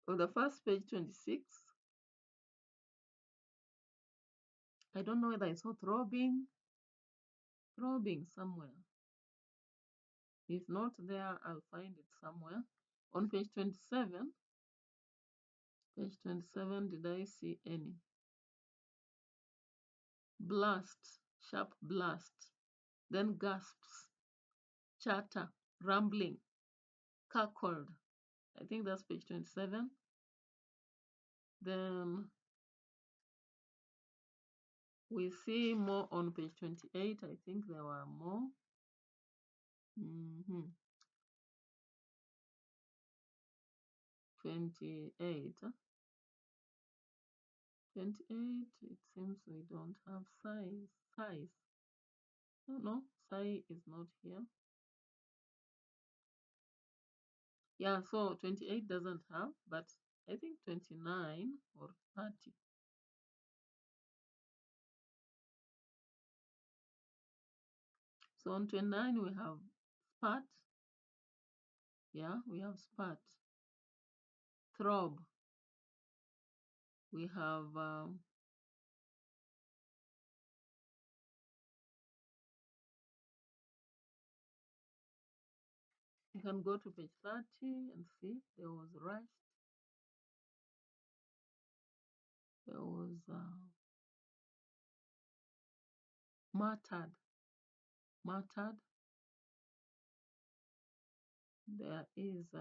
on the first page 26, I don't know whether I saw throbbing somewhere. If not there, I'll find it somewhere. On page 27, did I see any? Blast, sharp blast. then gasps, chatter, rumbling, cackled. I think that's page 27. Then we see more on page 28. I think there were more. 28. 28, it seems we don't have size. No, size is not here. Yeah, so 28 doesn't have, but I think 29 or 30. So on 29 we have spat. Yeah, we have spat. Throb. We have you can go to page 30 and see there was rushed. There was muttered. Muttered. There is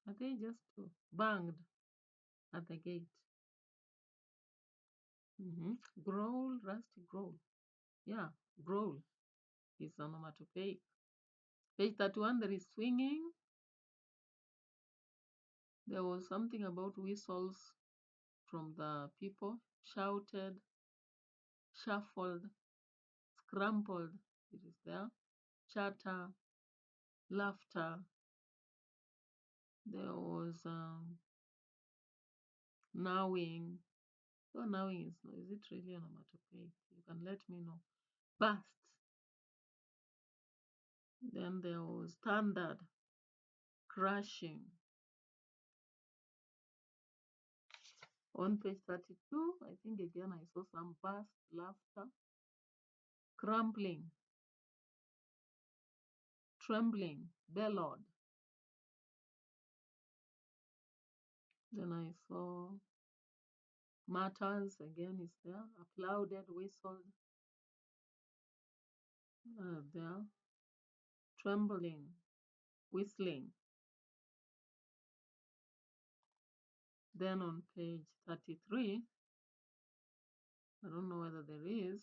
are they just banged at the gate? Growl, rusty growl. Yeah, growl is onomatopoeic. Page 31, there is swinging. There was something about whistles from the people. Shouted, shuffled, scrambled. It is there. Chatter, laughter. There was gnawing. So gnawing is it really onomatopoeic? You can let me know. Burst. Then there was thundered, crashing. On page 32, I think again I saw some burst, laughter, crumpling, trembling, bellowed. Then I saw matters again is there, applauded, whistled, there, trembling, whistling. Then on page 33, I don't know whether there is,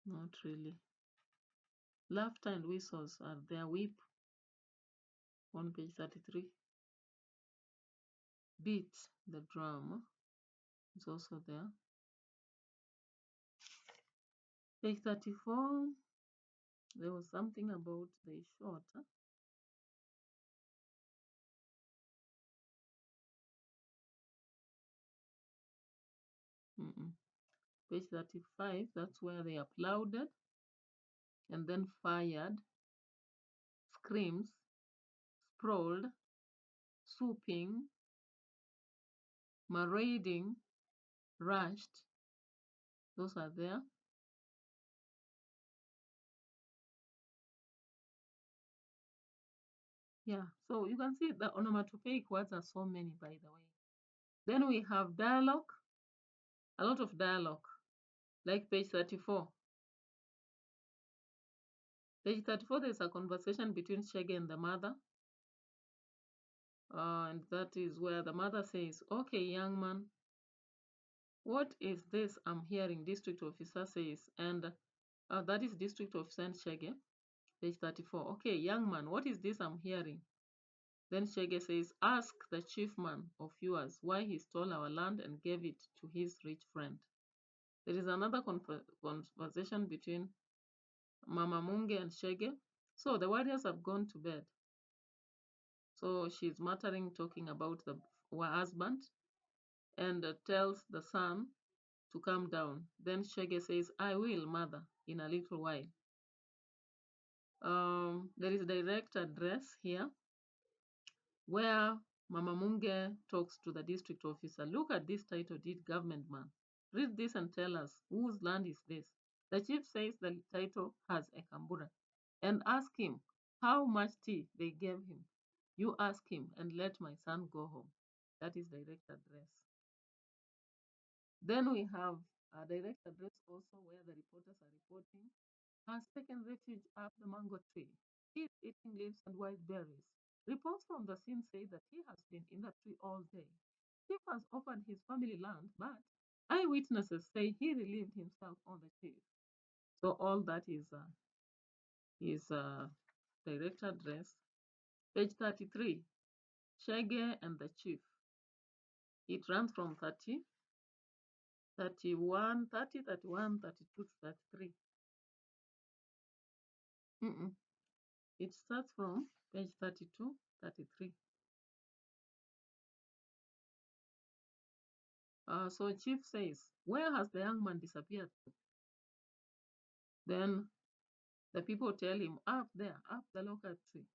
not really. Laughter and whistles are there. Whip on page 33. Beat, the drum, is also there. Page 34, there was something about the short. Page 35, that's where they applauded and then fired, screams, sprawled, swooping, marauding, rushed. Those are there. Yeah, so you can see the onomatopoeic words are so many, by the way. Then we have dialogue, a lot of dialogue, like page 34. Page 34, there's a conversation between Shege and the mother. And that is where the mother says, okay, young man, what is this I'm hearing? District officer says, and that is district officer and Shege. Page 34. Okay, young man, what is this I'm hearing? Then Shege says, ask the chief man of yours why he stole our land and gave it to his rich friend. There is another conversation between Mama Munge and Shege. So the warriors have gone to bed. So she's muttering, talking about her husband, and tells the son to come down. Then Shege says, I will, mother, in a little while. There is direct address here where Mama Munge talks to the district officer. Look at this title deed, government man. Read this and tell us whose land is this. The chief says the title has a Kambura. and ask him how much tea they gave him. You ask him and let my son go home. That is direct address. Then we have a direct address also where the reporters are reporting has taken refuge up the mango tree. He is eating leaves and wild berries. Reports from the scene say that he has been in the tree all day. Chief has offered his family land, but eyewitnesses say he relieved himself on the chief. So all that is direct address. Page 33, Shege and the chief. It runs from 30, 31, 30, 31, 32 to 33. Mm-mm. It starts from page 32, 33. So chief says, where has the young man disappeared to? Then the people tell him, up there, up the local tree.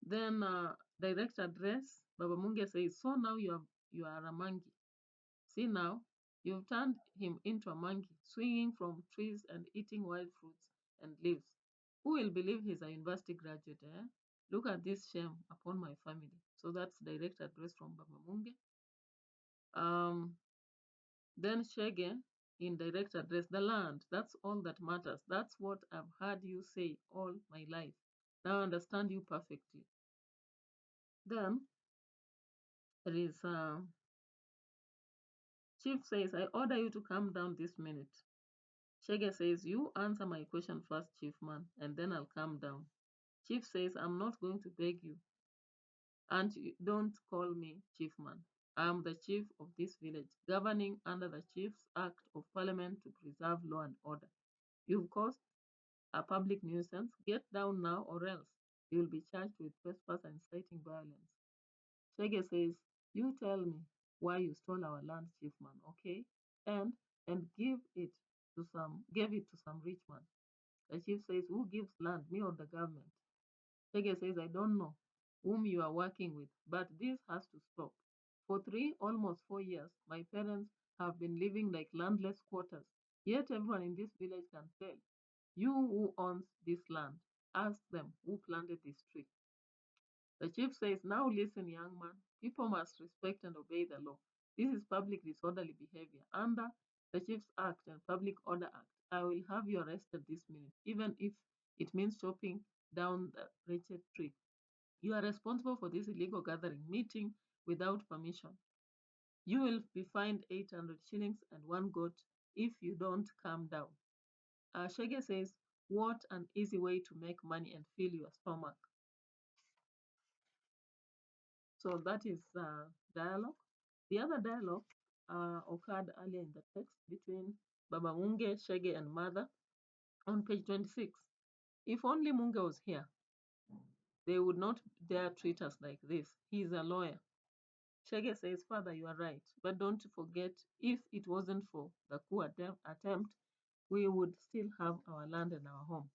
Then direct address, Baba Munge says, so now you are a monkey. See now, you've turned him into a monkey, swinging from trees and eating wild fruits and leaves. Who will believe he's a university graduate, eh? Look at this shame upon my family. So that's direct address from Baba Munge. Um, Then Shege in direct address, the land, that's all that matters. That's what I've heard you say all my life. Now I understand you perfectly. Then there is Chief says, I order you to come down this minute. Shege says, you answer my question first, Chief man, and then I'll come down. Chief says, I'm not going to beg you. And you don't call me Chief man. I'm the chief of this village, governing under the Chief's Act of Parliament to preserve law and order. You've caused a public nuisance. Get down now or else you will be charged with trespass and inciting violence. Shege says, you tell me why you stole our land, chiefman, okay? And gave it to some rich man. The chief says, who gives land, me or the government? Shege says, I don't know whom you are working with, but this has to stop. For almost 4 years, my parents have been living like landless quarters. Yet everyone in this village can tell you who owns this land. Ask them who planted this tree. The chief says, now listen, young man. People must respect and obey the law. This is public disorderly behavior. Under the Chief's Act and Public Order Act, I will have you arrested this minute, even if it means chopping down the wretched tree. You are responsible for this illegal gathering, meeting without permission. You will be fined 800 shillings and one goat if you don't calm down. Shege says, what an easy way to make money and fill your stomach. So that is dialogue. The other dialogue occurred earlier in the text between Baba Munge, Shege, and Mother on page 26. If only Munge was here, they would not dare treat us like this. He is a lawyer. Shege says, Father, you are right. But don't forget, if it wasn't for the coup attempt, we would still have our land and our home.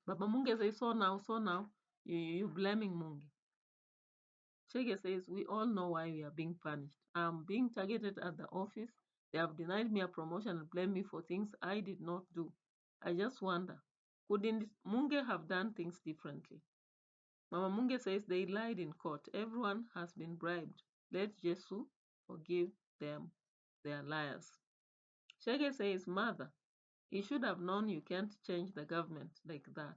Baba Munge says, so now, you blaming Munge. Chege says, we all know why we are being punished. I'm being targeted at the office. They have denied me a promotion and blamed me for things I did not do. I just wonder, couldn't Munge have done things differently? Mama Munge says they lied in court. Everyone has been bribed. Let Jesus forgive them. They are liars. Chege says, Mother, you should have known you can't change the government like that.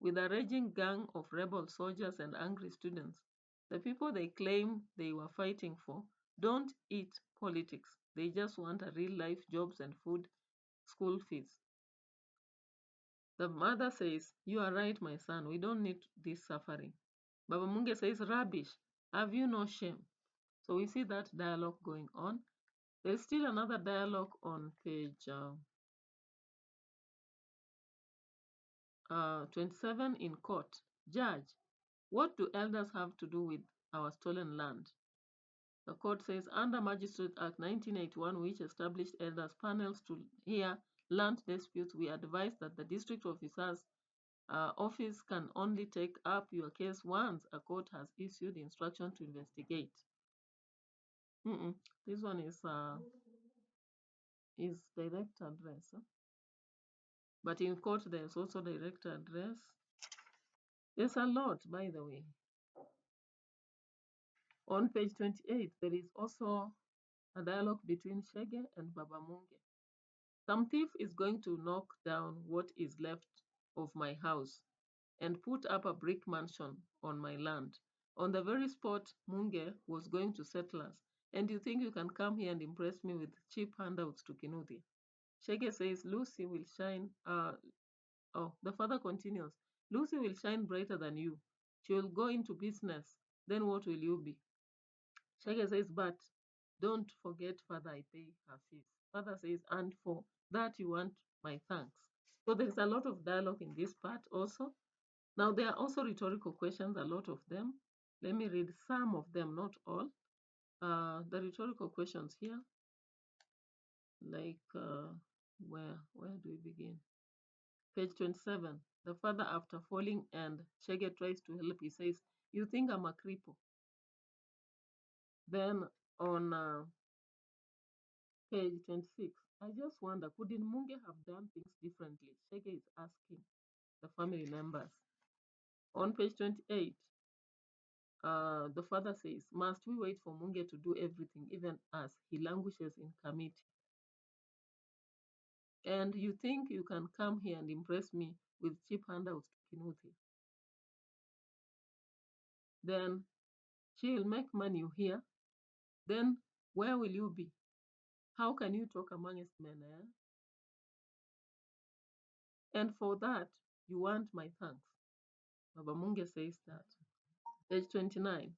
With a raging gang of rebel soldiers and angry students, the people they claim they were fighting for don't eat politics. They just want a real life jobs and food, school fees. The mother says, you are right, my son. We don't need this suffering. Baba Munge says, rubbish. Have you no shame? So we see that dialogue going on. There's still another dialogue on page 27 in court. Judge, what do elders have to do with our stolen land? The court says under Magistrate Act 1981, which established elders panels to hear land disputes, we advise that the district officer's office can only take up your case once a court has issued instruction to investigate. This one is direct address. But in court, there's also direct address. There's a lot, by the way. On page 28, there is also a dialogue between Shege and Baba Munge. Some thief is going to knock down what is left of my house and put up a brick mansion on my land, on the very spot Munge was going to settle us. And you think you can come here and impress me with cheap handouts to Kinuthia? Shege says Lucy will shine. The father continues, Lucy will shine brighter than you. She will go into business. Then what will you be? Shege says, but don't forget, Father, I pay her fees. Father says, and for that you want my thanks. So there's a lot of dialogue in this part also. Now, there are also rhetorical questions, a lot of them. Let me read some of them, not all. The rhetorical questions here, like where do we begin? Page 27. The father, after falling and Shege tries to help, he says, you think I'm a cripple? Then on page 26, I just wonder, couldn't Munge have done things differently? Shege is asking the family members. On page 28, the father says, must we wait for Munge to do everything, even as he languishes in committee? And you think you can come here and impress me with cheap handouts to Kinuthi? Then she will make money here. Then where will you be? How can you talk amongst men? Eh? And for that, you want my thanks. Baba Munge says that. Page 29.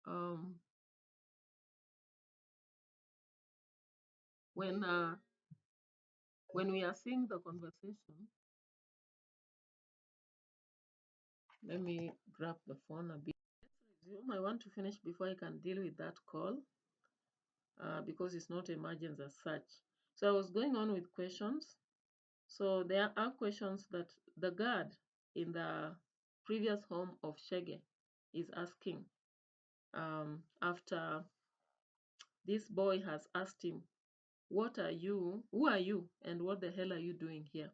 Um, when we are seeing the conversation, let me grab the phone a bit. Let's resume. I want to finish before I can deal with that call because it's not emergent as such. So I was going on with questions. So there are questions that the guard in the previous home of Shege is asking after this boy has asked him, what are you, who are you, and what the hell are you doing here?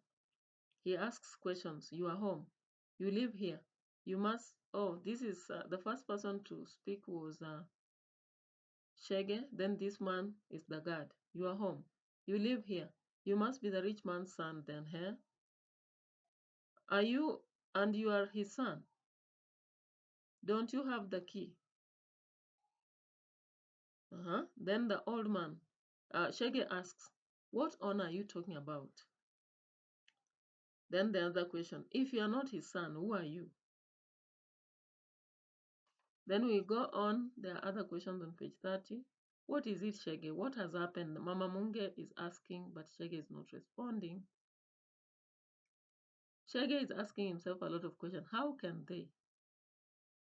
He asks questions. You are home. You live here. You must, this is the first person to speak was Shege. Then this man is the guard. You are home. You live here. You must be the rich man's son then, huh? Are you, and you are his son? Don't you have the key? Then the old man, Shege asks, what honor are you talking about? Then the other question, if you are not his son, who are you? Then we go on, there are other questions on page 30. What is it, Shege? What has happened? Mama Munge is asking, but Shege is not responding. Shege is asking himself a lot of questions. How can they?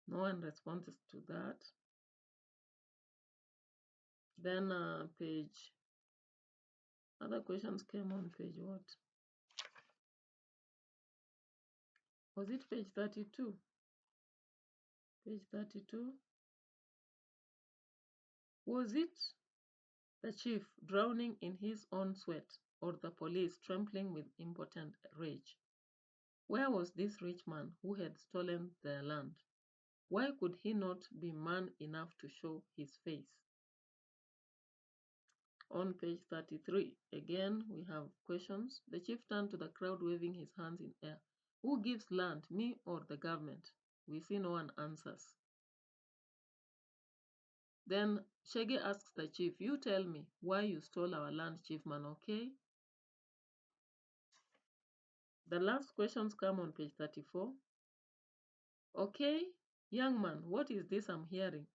No one responds to that. Then other questions came on page what? Was it page 32? Page 32. Was it the chief drowning in his own sweat, or the police trembling with impotent rage? Where was this rich man who had stolen their land? Why could he not be man enough to show his face? On page 33, again, we have questions. The chief turned to the crowd, waving his hands in air. Who gives land, me or the government? We see no one answers. Then Shege asks the chief, you tell me why you stole our land, chiefman, okay? The last questions come on page 34. Okay, young man, what is this I'm hearing?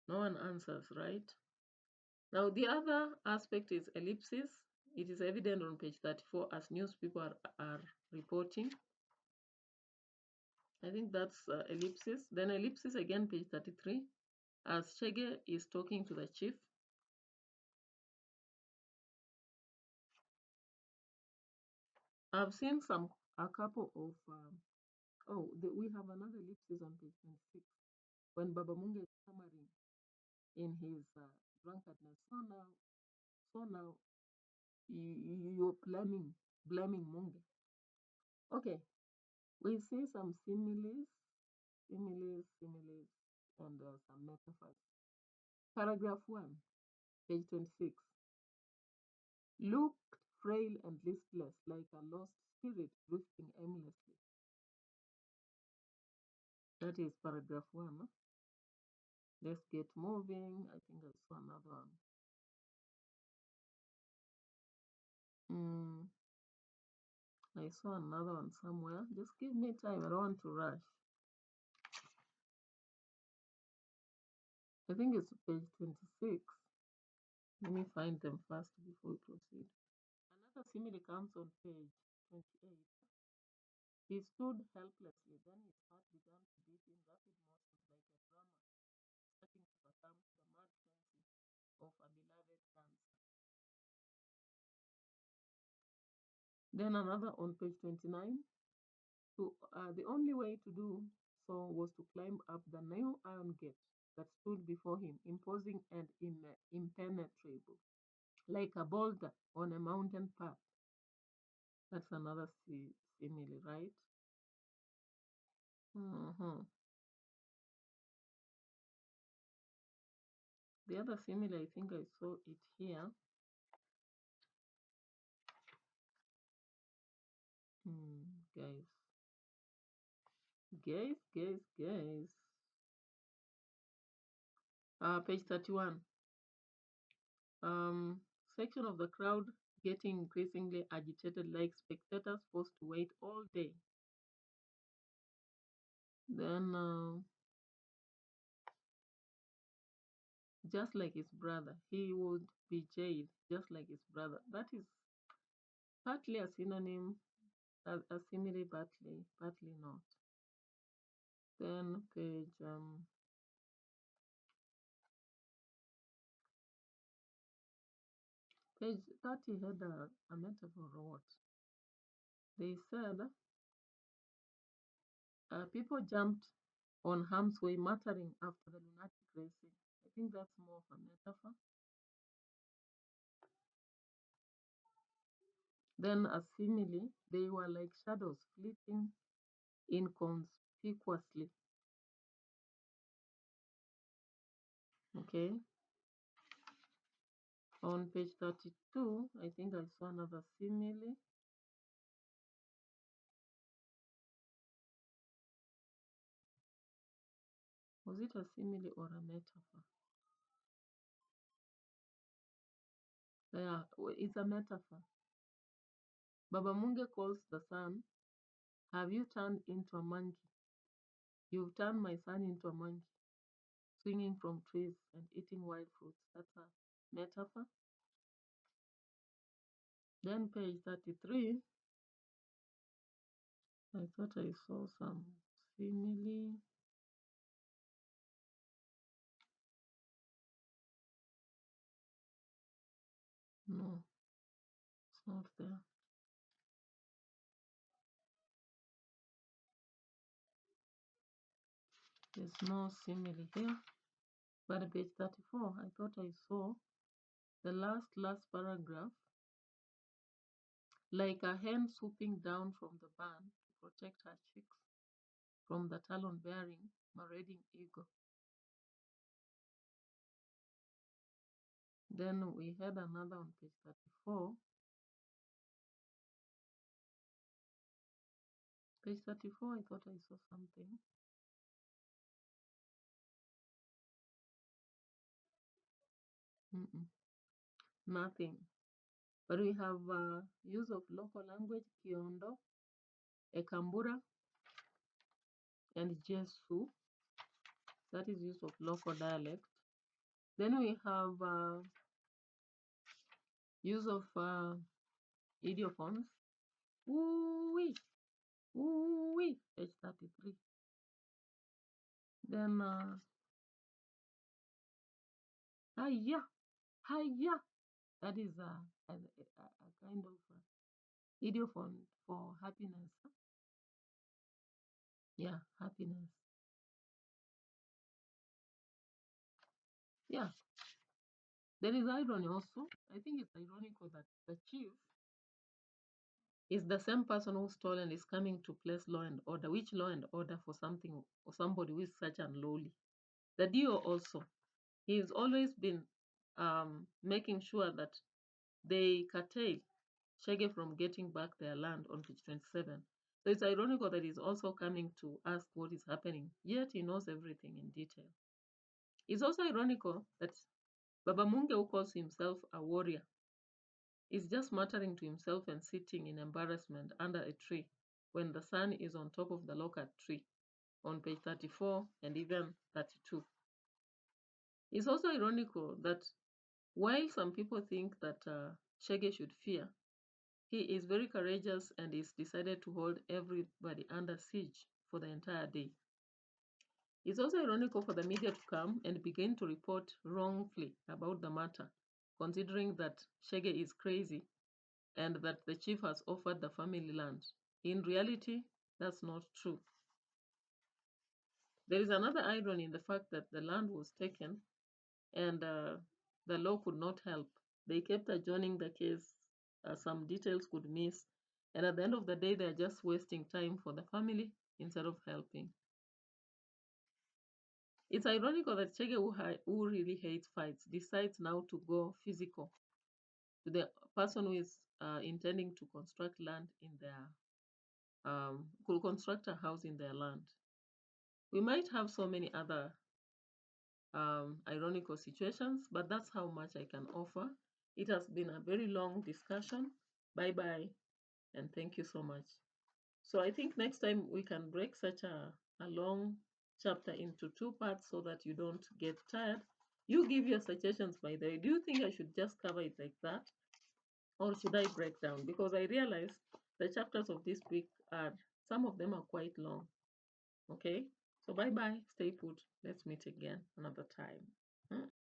No one answers, right? Now, the other aspect is ellipsis. It is evident on page 34 as newspapers are reporting. I think that's ellipsis. Then ellipsis again, page 33, as Shege is talking to the chief. I've seen a couple of, we have another ellipsis on page 26 when Baba Munga is stammering in his drunkenness. So now So now you're blaming Mungu. Okay, we see some similes, and some metaphors. Paragraph 1, page 26. Looked frail and listless, like a lost spirit drifting aimlessly. That is paragraph 1. Huh? Let's get moving. I think I saw another one. I saw another one somewhere. Just give me time. I don't want to rush. I think it's page 26. Let me find them first before we proceed. Another simile comes on page 28. He stood helplessly. Then his heart began to beat in rapid motions like a drummer starting to perform the mad frenzy of a beloved dancer. Then another on page 29. The only way to do so was to climb up the narrow iron gate that stood before him, imposing and impenetrable, like a boulder on a mountain path. That's another simile, right? The other simile, I think I saw it here. Guys. Guys. Page 31. Section of the crowd getting increasingly agitated, like spectators forced to wait all day. Then, just like his brother, he would be jailed just like his brother. That is partly a synonym, a simile, partly not. Then page 30 had a metaphor or what? They said people jumped on harm's way, muttering after the lunatic racing. I think that's more of a metaphor. Then a simile, they were like shadows fleeting inconspicuously. Okay. On page 32, I think I saw another simile. Was it a simile or a metaphor? Yeah, it's a metaphor. Baba Munge calls the son, have you turned into a monkey? You've turned my son into a monkey, swinging from trees and eating wild fruits. That's a metaphor. Then page 33, I thought I saw some simile. No, it's not there. There's no simile here. But page 34, I thought I saw the last paragraph. Like a hen swooping down from the barn to protect her chicks from the talon-bearing marauding eagle. Then we had another on page 34. Page 34, I thought I saw something. Nothing. But we have use of local language, Kiondo, Ekambura, and Jesu. That is use of local dialect. Then we have use of idiophones. Ooh-wee, ooh-wee, page 33. Then hiya, hiya. That is a kind of idiophone for happiness. Yeah, happiness. Yeah. There is irony also. I think it's ironical that the chief is the same person who stole and is coming to place law and order. Which law and order for something or somebody who is such unlowly? The DO also, he's always been making sure that they curtail Shege from getting back their land on page 27. So it's ironical that he's also coming to ask what is happening, yet he knows everything in detail. It's also ironical that Baba Munge, who calls himself a warrior, is just muttering to himself and sitting in embarrassment under a tree when the sun is on top of the local tree on page 34 and even 32. It's also ironical that while some people think that Shege should fear, he is very courageous and is decided to hold everybody under siege for the entire day. It's also ironical for the media to come and begin to report wrongfully about the matter, considering that Shege is crazy and that the chief has offered the family land. In reality, that's not true. There is another irony in the fact that the land was taken and the law could not help. They kept adjourning the case. Some details could miss. And at the end of the day, they're just wasting time for the family instead of helping. It's ironical that Chege, who really hates fights, decides now to go physical to the person who is intending to construct land in their, could construct a house in their land. We might have so many other ironical situations, but that's how much I can offer. It has been a very long discussion. Bye bye, and thank you so much. So I think next time we can break such a long chapter into two parts so that you don't get tired. You give your suggestions, by the way. Do you think I should just cover it like that? Or should I break down? Because I realize the chapters of this book are, some of them are quite long. Okay? So bye bye. Stay put. Let's meet again another time.